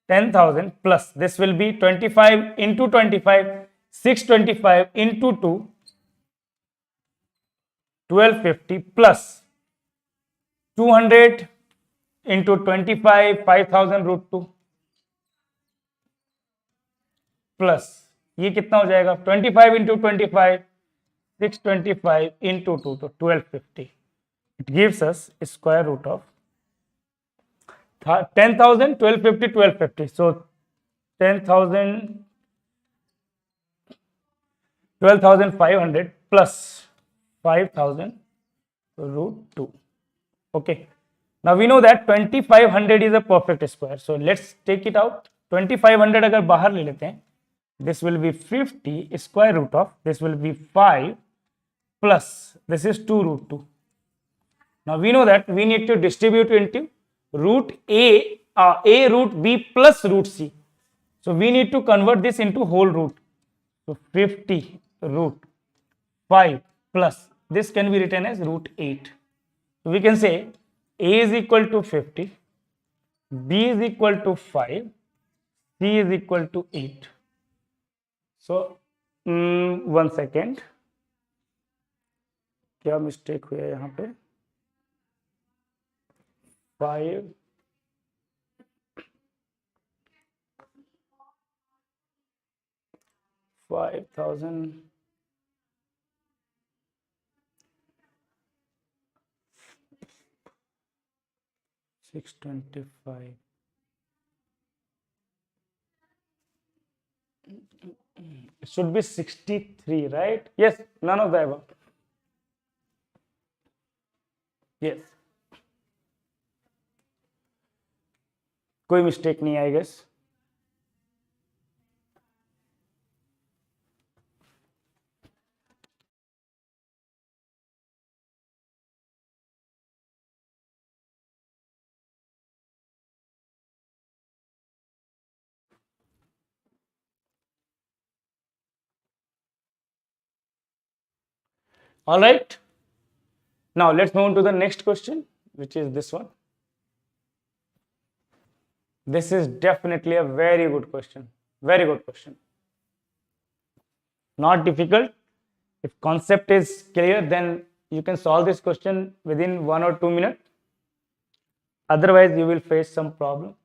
10,000 plus this will be 25 into 25, 625 into 2, 1250 plus 200 into 25, 5,000 root 2 plus ये कितना हो जाएगा? 25 into 25, 625 into 2, तो 1250. It gives us square root of 10,000, 1250, 1250. So 10,000, 12,500 plus 5,000 root 2. Okay. Now we know that 2,500 is a perfect square. So let's take it out. 2,500 अगर बाहर ले लेते हैं, this will be 50 square root of, this will be 5 plus this is 2 root 2. Now we know that we need to distribute into root A root B plus root C. So we need to convert this into whole root. So 50 root 5 plus this can be written as root 8. So we can say A is equal to 50, B is equal to 5, C is equal to 8. So 1 second, क्या mistake हुआ है यहाँ पे? 5 5,000 625. It should be 63, right? Yes, none of the above. Yes. कोई mistake नहीं, I guess. All right. Now let's move on to the next question, which is this one. This is definitely a very good question. Very good question. Not difficult. If concept is clear, then you can solve this question within 1 or 2 minutes. Otherwise, you will face some problem.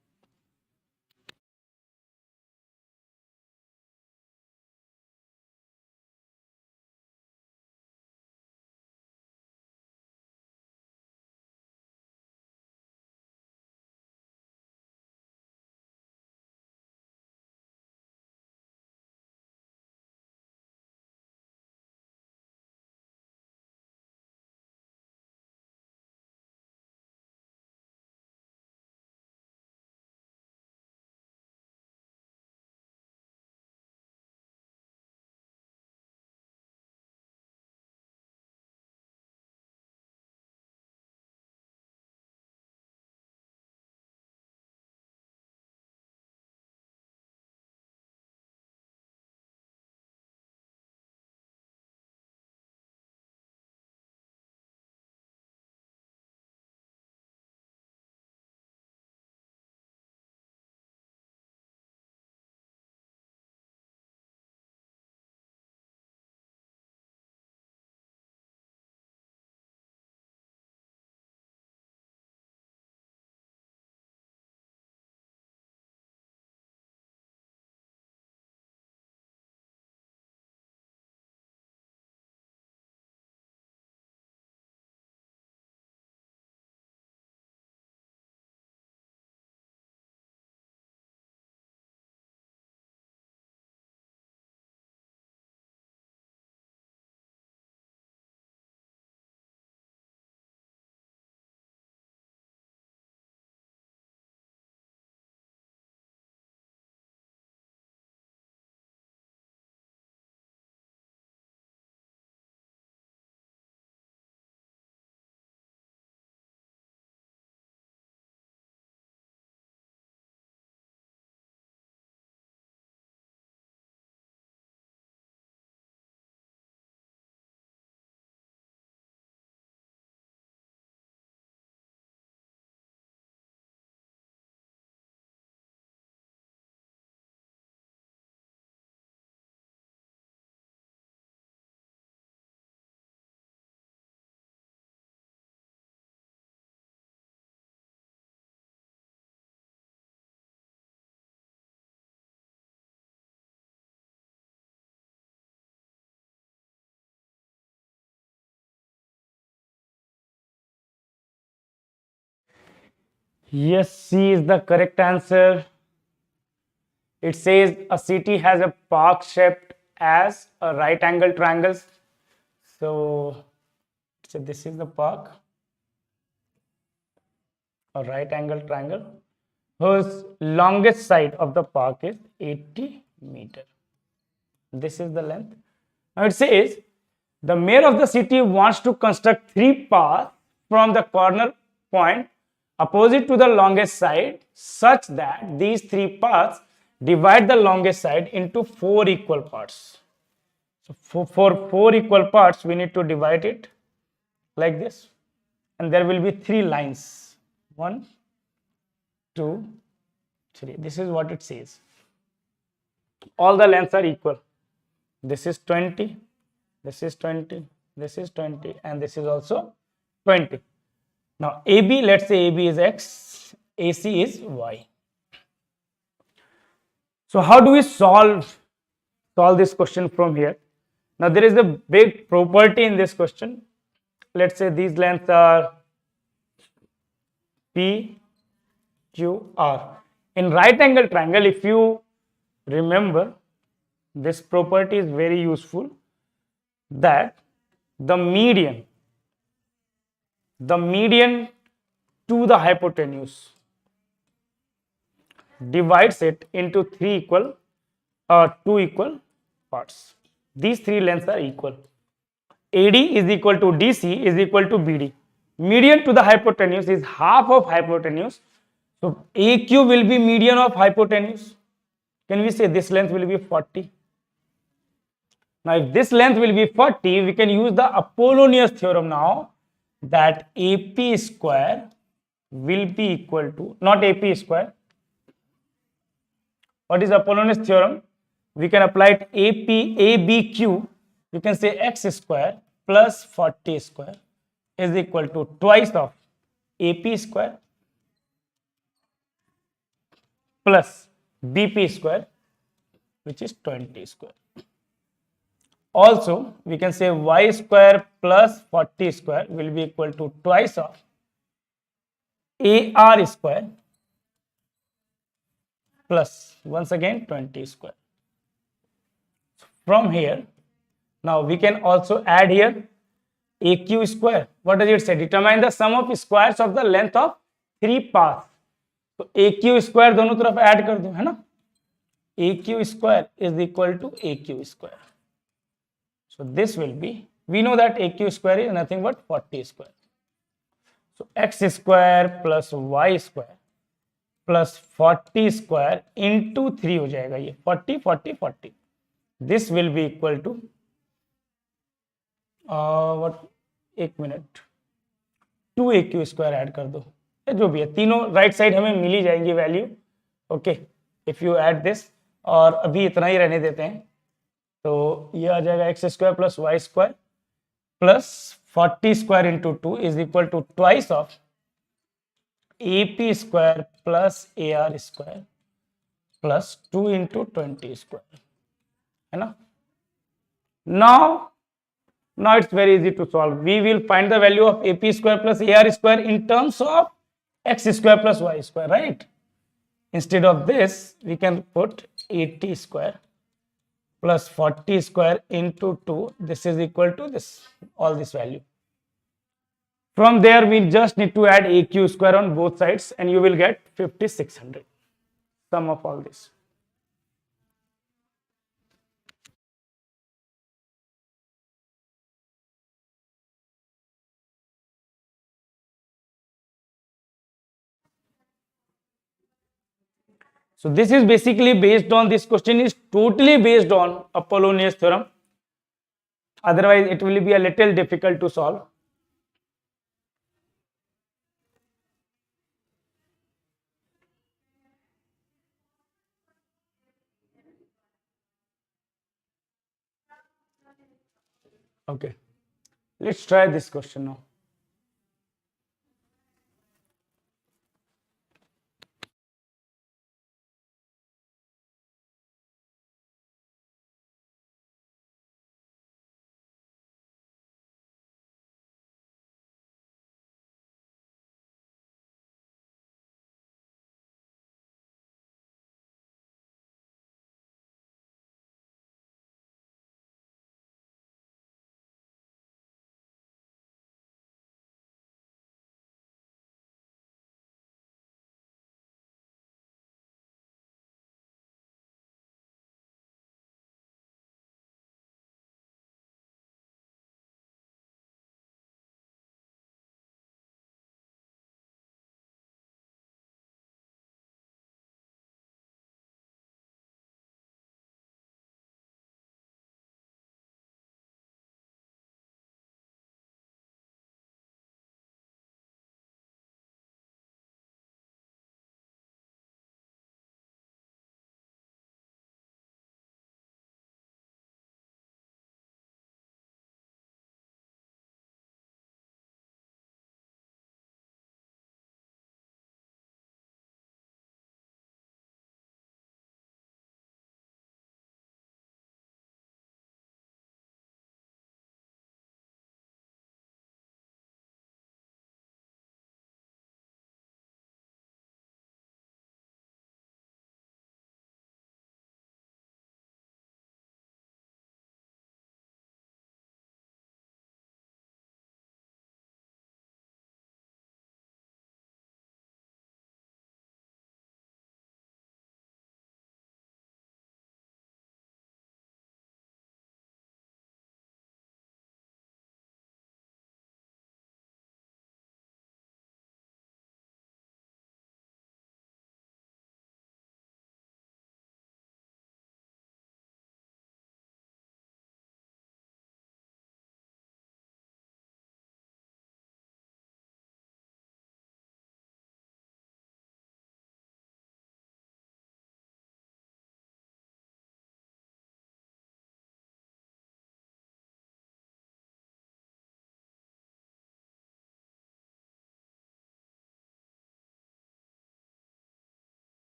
Yes, C is the correct answer. It says a city has a park shaped as a right angle triangle. So this is the park, a right angle triangle, whose longest side of the park is 80 meter. This is the length. Now it says the mayor of the city wants to construct 3 paths from the corner point opposite to the longest side such that these 3 paths divide the longest side into 4 equal parts. So for 4 equal parts, we need to divide it like this, and there will be 3 lines. 1, 2, 3. This is what it says. All the lengths are equal. This is 20, this is 20, this is 20, and this is also 20. Now AB, let's say AB is X, AC is Y. So how do we solve this question from here? Now there is a big property in this question. Let's say these lengths are P, Q, R. In right angle triangle, if you remember, this property is very useful, that the median to the hypotenuse divides it into 2 equal parts. These 3 lengths are equal. AD is equal to DC is equal to BD. Median to the hypotenuse is half of hypotenuse. So AQ will be median of hypotenuse. Can we say this length will be 40? Now if this length will be 40, we can use the Apollonius theorem now, that AP square will be equal to, not AP square, What is Apollonius theorem? We can apply it ABQ. You can say x square plus 40 square is equal to twice of AP square plus BP square, which is 20 square. Also, we can say y square plus 40 square will be equal to twice of AR square plus once again 20 square. From here, now we can also add here AQ square. What does it say? Determine the sum of squares of the length of 3 paths. तो AQ square दोनों तरफ add कर दो, है ना? AQ square is equal to AQ square. So this will be, we know that AQ square is nothing but 40 square. So x square plus y square plus 40 square into 3 हो जाएगा ये 40 40 40. This will be equal to what, एक minute, 2AQ square add कर दो, जो भी है तीनों राइट साइड हमें मिल ही जाएंगी value. Okay, if you add this, और अभी इतना ही रहने देते हैं, तो ये आ जाएगा X square plus Y square plus 40 square into 2 is equal to twice of AP square plus AR square plus 2 into 20 square, है ना? Now it's very easy to solve. We will find the value of AP square plus AR square in terms of x square plus y square, right? Instead of this, we can put 80 square plus 40 square into 2. This is equal to this, all this value. From there, we just need to add AQ square on both sides and you will get 5600. Sum of all this. So this is basically based on, this question is totally based on Apollonius theorem. Otherwise, it will be a little difficult to solve. Okay, let's try this question now.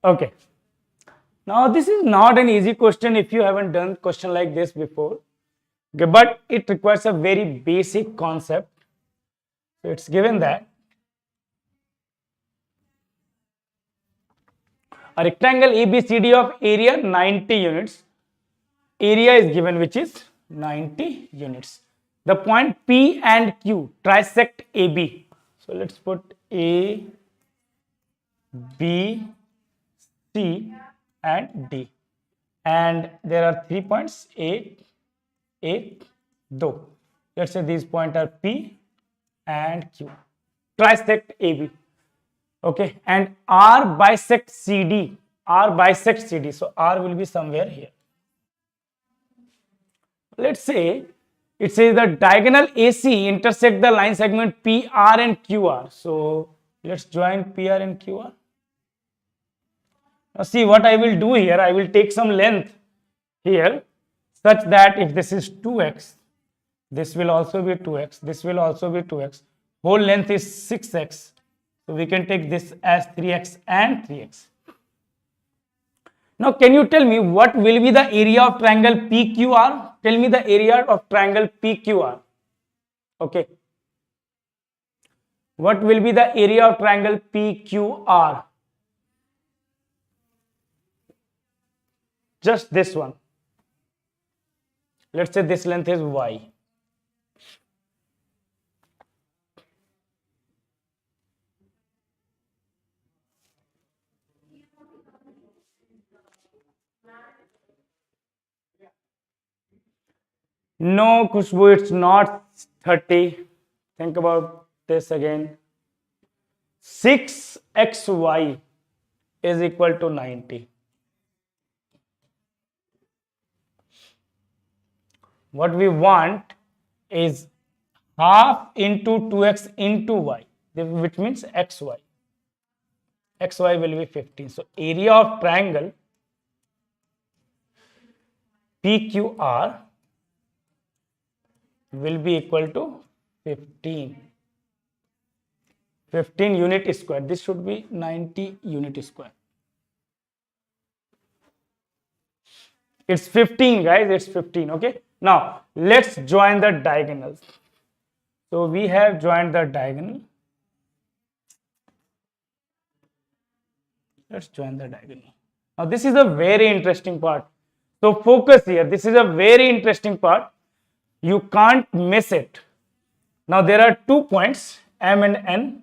Okay. Now this is not an easy question if you haven't done question like this before. Okay, but it requires a very basic concept. So it's given that a rectangle ABCD of area 90 units. Area is given which is 90 units. The point P and Q trisect AB. So let's put A, B, C and D. And there are 3 points A, 2. Let's say these points are P and Q. Trisect AB. Okay, and R bisects CD. R bisects CD. So R will be somewhere here. Let's say it says the diagonal AC intersect the line segment PR and QR. So let's join PR and QR. Now see what I will do here. I will take some length here such that if this is 2x, this will also be 2x, this will also be 2x. Whole length is 6x. So we can take this as 3x and 3x. Now can you tell me what will be the area of triangle PQR? Tell me the area of triangle PQR. Okay. What will be the area of triangle PQR? Just this one. Let's say this length is y. No, Khushbu, it's not 30. Think about this again. 6xy is equal to 90. What we want is half into 2x into y, which means xy. Xy will be 15. So area of triangle PQR will be equal to 15. 15 unit square. This should be 90 unit square. It's 15, guys. It's 15. Okay. Now let's join the diagonals. So we have joined the diagonal. Let's join the diagonal. Now this is a very interesting part. So focus here. This is a very interesting part. You can't miss it. Now there are 2 points M and N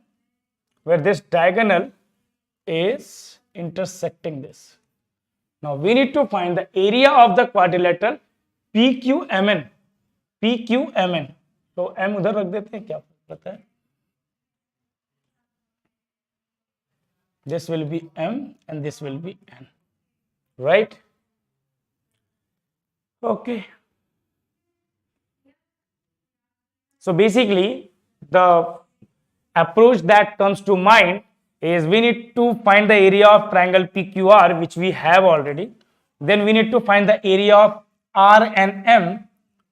where this diagonal is intersecting this. Now we need to find the area of the quadrilateral PQMN. PQMN. तो M उधर रख देते हैं क्या पता है? This will be M and this will be N. Right? Okay. So basically, the approach that comes to mind is we need to find the area of triangle PQR, which we have already. Then we need to find the area of R and M,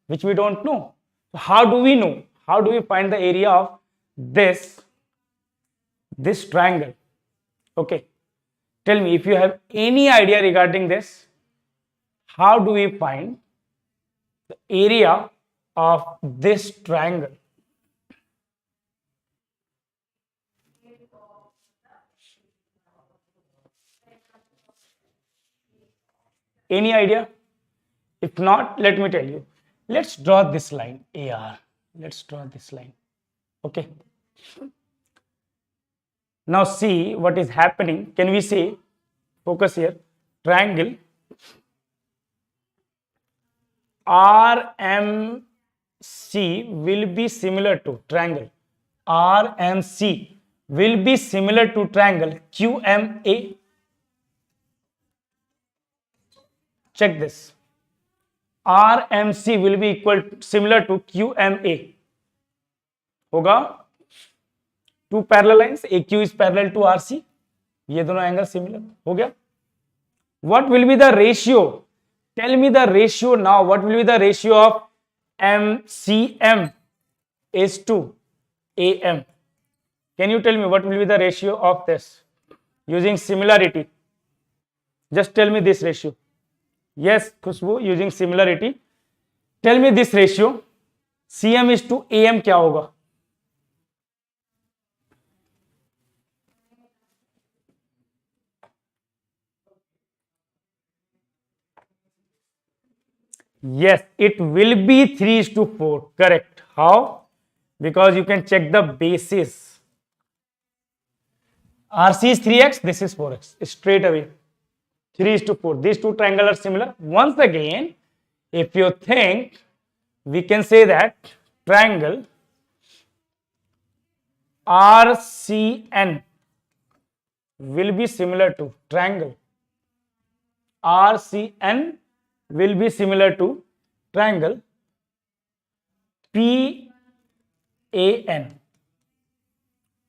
which we don't know. So how do we know? How do we find the area of this triangle? Okay. Tell me if you have any idea regarding this. How do we find the area of this triangle? Any idea? If not, let me tell you. Let's draw this line AR. Let's draw this line. Okay. Now see what is happening. Can we say, focus here, triangle RMC will be similar to triangle RMC will be similar to triangle QMA. Check this. RMC will be similar to QMA. होगा? Two parallel lines, AQ is parallel to RC. ये दोनों angle similar हो गया. What will be the ratio? Tell me the ratio now. What will be the ratio of MCM is to AM? Can you tell me what will be the ratio of this using similarity? Just tell me this ratio. Yes, Khushbu, using similarity. Tell me this ratio. CM is to AM क्या होगा? Yes, it will be 3:4. Correct. How? Because you can check the basis. RC is 3x, this is 4x. Straight away. 3:4. These two triangles are similar. Once again, if you think, we can say that triangle RCN will be similar to triangle RCN will be similar to triangle PAN.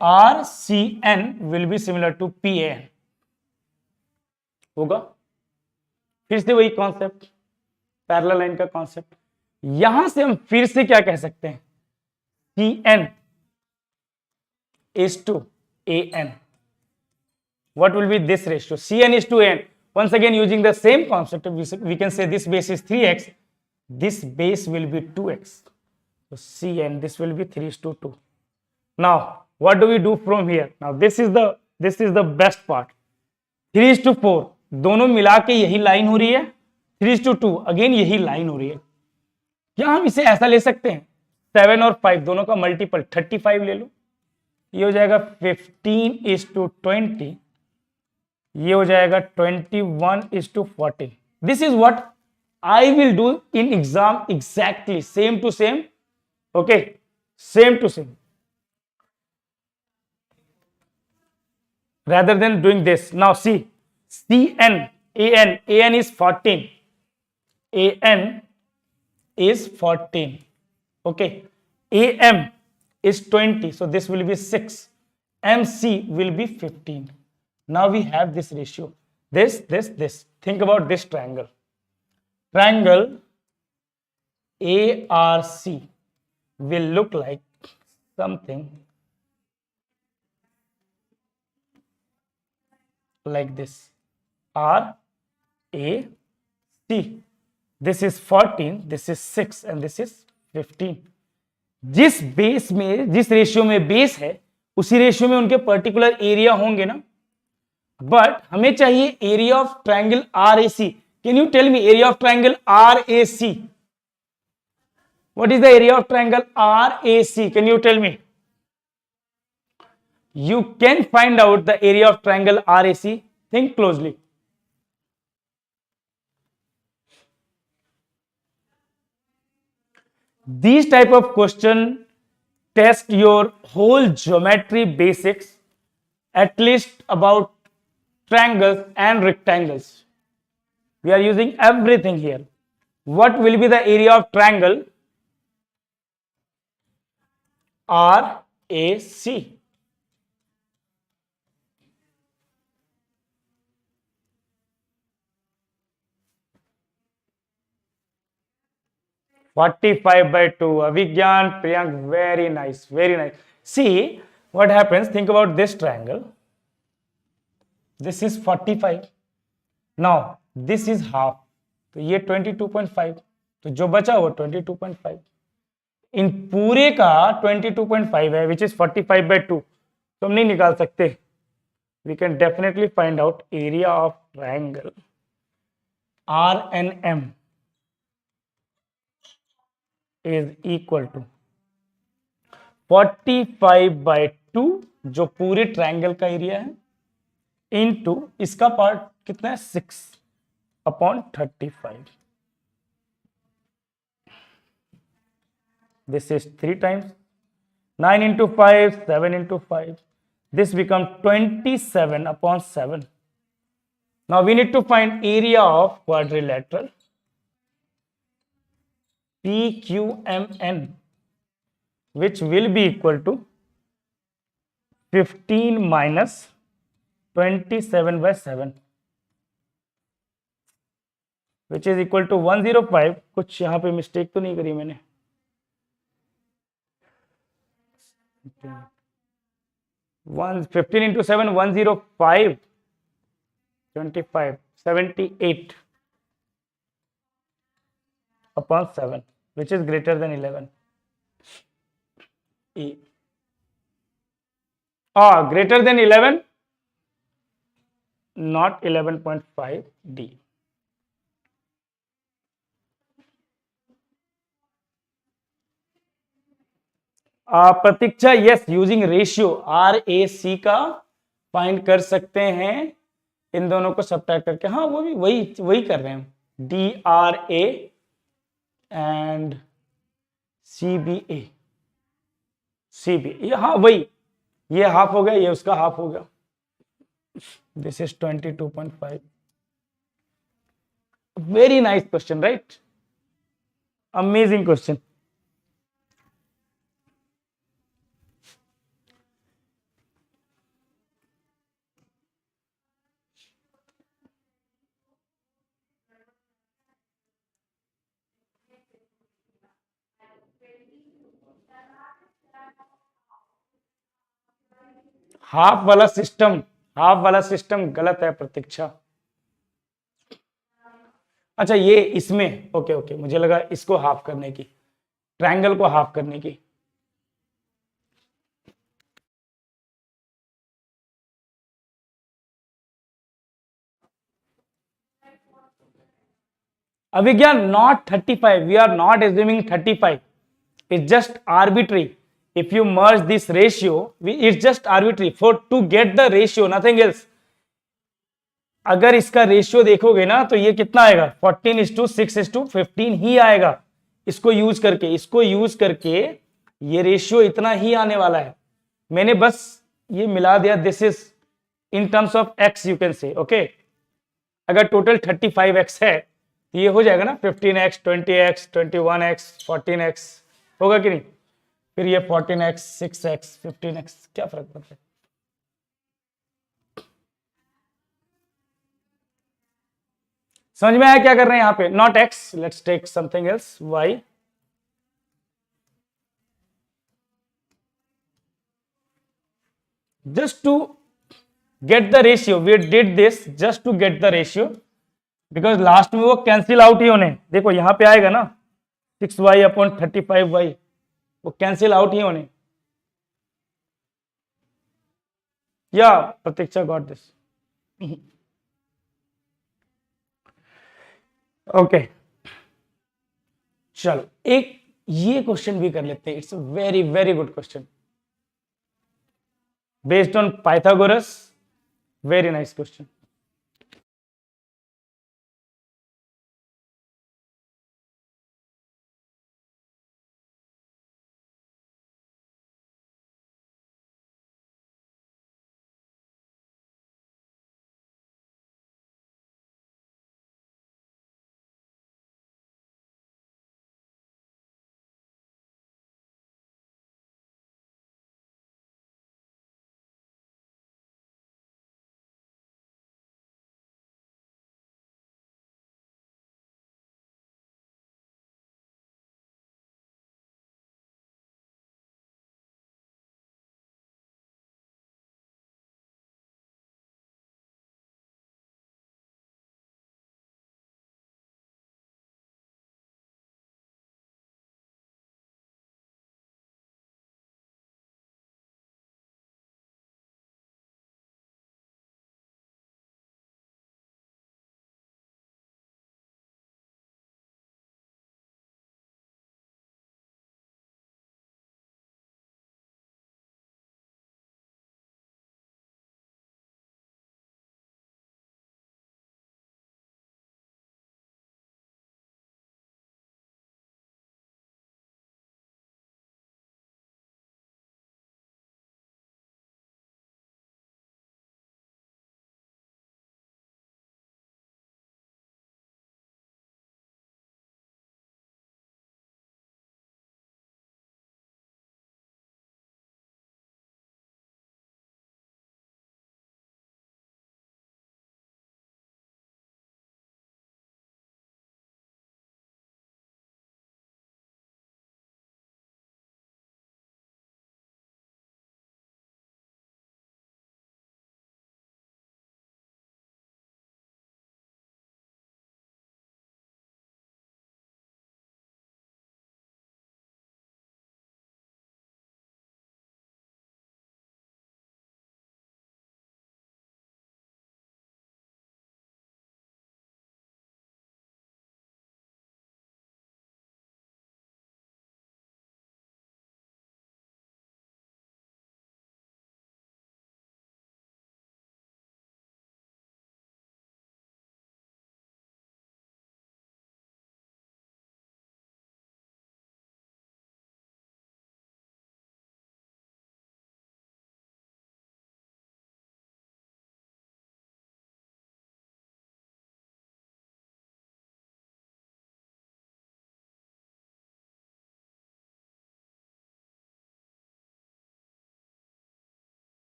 RCN will be similar to PAN. होगा? फिर से वही concept, parallel line का concept. यहां से हम फिर से क्या कह सकते हैं? CN is to AN. What will be this ratio? CN is to AN. Once again, using the same concept, we can say this base is 3x. This base will be 2x. So CN, this will be 3:2. Now, what do we do from here? Now, this is the best part. 3:4. दोनों मिला के यही line हो रही है. 3:2 again यही line हो रही है. क्या हम इसे ऐसा ले सकते हैं? 7 और 5 दोनों का मल्टीपल 35 ले लो. ये हो जाएगा 15:20. ये हो जाएगा 21:14. This is what I will do in exam. Exactly same to same. Okay, same to same. rather than doing this, now see, CN, AN is 14. AN is 14. Okay, AM is 20. So this will be 6. MC will be 15. Now we have this ratio. This. Think about this triangle. Triangle ARC will look like something like this. RAC. This is 14, this is 6 and this is 15. जिस base में, जिस ratio में base है, उसी ratio में उनके particular area होंगे ना. बट हमें चाहिए area of triangle RAC. Can you tell me area of triangle RAC? What is the area of triangle RAC? Can you tell me? You can find out the area of triangle RAC. Think closely. These type of question test your whole geometry basics, at least about triangles and rectangles. We are using everything here. What will be the area of triangle RAC? 45/2. Avigyan, Priyank, very nice, very nice. See what happens. Think about this triangle. This is 45. Now this is half. तो ये 22.5. तो जो बचा वो 22.5. इन पूरे का 22.5 है, which is 45/2. तो हम नहीं निकाल सकते. We can definitely find out area of triangle RNM is equal to 45/2, जो पूरे ट्रायंगल का एरिया है, इनटू इसका पार्ट कितना है 6/35. This is 3 times 9 into 5, 7 into 5. This becomes 27/7. Now we need to find area of quadrilateral PQMN, which will be equal to 15 minus 27/7, which is equal to 105. कुछ यहाँ पे मिस्टेक तो नहीं करी मैंने? 15 into 7, 105. 25, 78 upon 7, which is greater than 11. E. Greater than 11, not 11.5 D. Pratiksha, yes, using ratio RAC का find कर सकते हैं इन दोनों को सबट्रैक्ट करके। हाँ, वो भी वही कर रहे हैं, DRA एंड CBA, हाँ वही, ये हाफ हो गया, ये उसका हाफ हो गया। This is 22.5। Very nice question, right? Amazing question. Half वाला सिस्टम गलत है प्रतीक्षा। अच्छा, ये इसमें ओके, मुझे लगा इसको हाफ करने की, ट्रायंगल को हाफ करने की। अभिज्ञान, not 35, we are not assuming 35, it's just arbitrary. If you merge this ratio, it's just arbitrary for to get the ratio, nothing else. अगर इसका रेशियो देखोगे ना तो ये कितना आएगा, 14:6:15 ही आएगा। इसको यूज करके ये रेशियो इतना ही आने वाला है। मैंने बस ये मिला दिया, this is in terms of x, you can say okay. अगर टोटल 35x है तो ये हो जाएगा ना 15x, 20x, 21x, 14x, होगा कि नहीं? फिर ये 14x, 6x, 15x, क्या फर्क पड़ता है? समझ में आया क्या कर रहे हैं यहाँ पे? Not x, let's take something else, y। just to get the ratio, we did this just to get the ratio, because last में वो कैंसिल आउट ही होने, देखो यहां पे आएगा ना 6y अपॉन 35y, वो कैंसिल आउट ही होने। या प्रतीक्षा गॉट दिस, ओके। चलो एक ये क्वेश्चन भी कर लेते हैं, it's a very very good question based on Pythagoras, very nice question।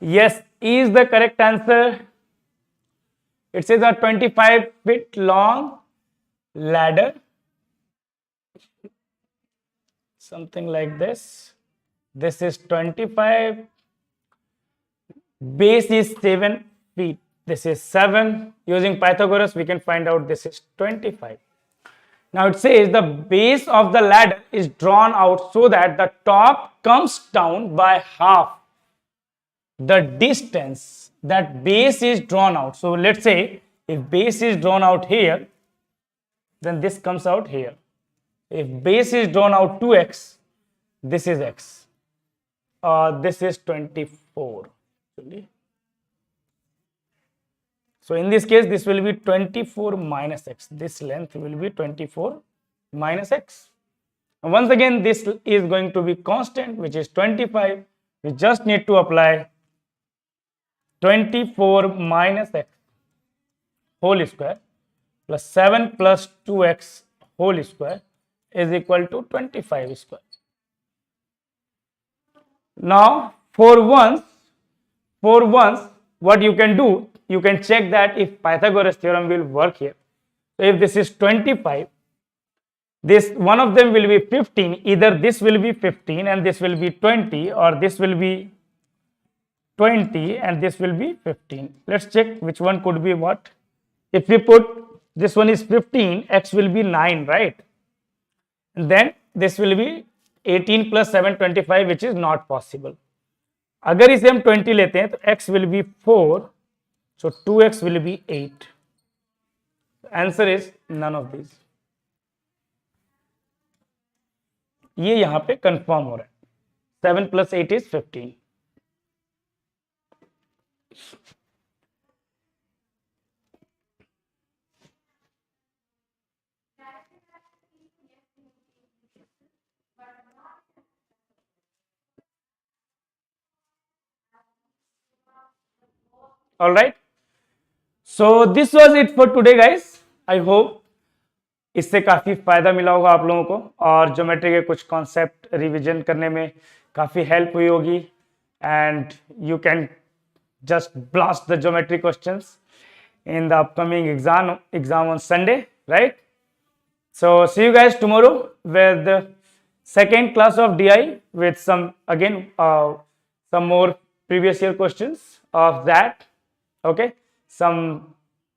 Yes, E is the correct answer. It says a 25 feet long ladder, something like this. This is 25, base is 7 feet. This is 7. Using Pythagoras, we can find out this is 25. Now it says the base of the ladder is drawn out so that the top comes down by half the distance that base is drawn out. So let's say if base is drawn out here, then this comes out here. If base is drawn out 2x, this is x. This is 24. So in this case, this will be 24 minus x. This length will be 24 minus x. And once again, this is going to be constant, which is 25. We just need to apply 24 minus x whole square plus 7 plus 2x whole square is equal to 25 square. Now, for once, what you can do, you can check that if Pythagoras theorem will work here. So if this is 25, this one of them will be 15. Either this will be 15 and this will be 20, or this will be 20 and this will be 15. Let's check which one could be what. If we put this one is 15, x will be 9, right? And then this will be 18 plus 7, 25, which is not possible. अगर इसे हम 20 लेते हैं तो x will be 4, so 2x will be 8. The answer is none of these. ये यहां पे confirm हो रहा है. 7 plus 8 is 15. All right, so this was it for today guys. I hope इससे काफ़ी फ़ायदा मिला होगा आप लोगों को और ज्योमेट्री के कुछ कॉन्सेप्ट रिवीजन करने में काफ़ी हेल्प हुई होगी and you can just blast the geometry questions in the upcoming exam on Sunday, right? So see you guys tomorrow with the second class of DI with some again some more previous year questions of that. Okay, some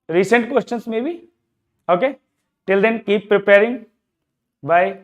recent questions maybe. Okay, till then keep preparing. Bye.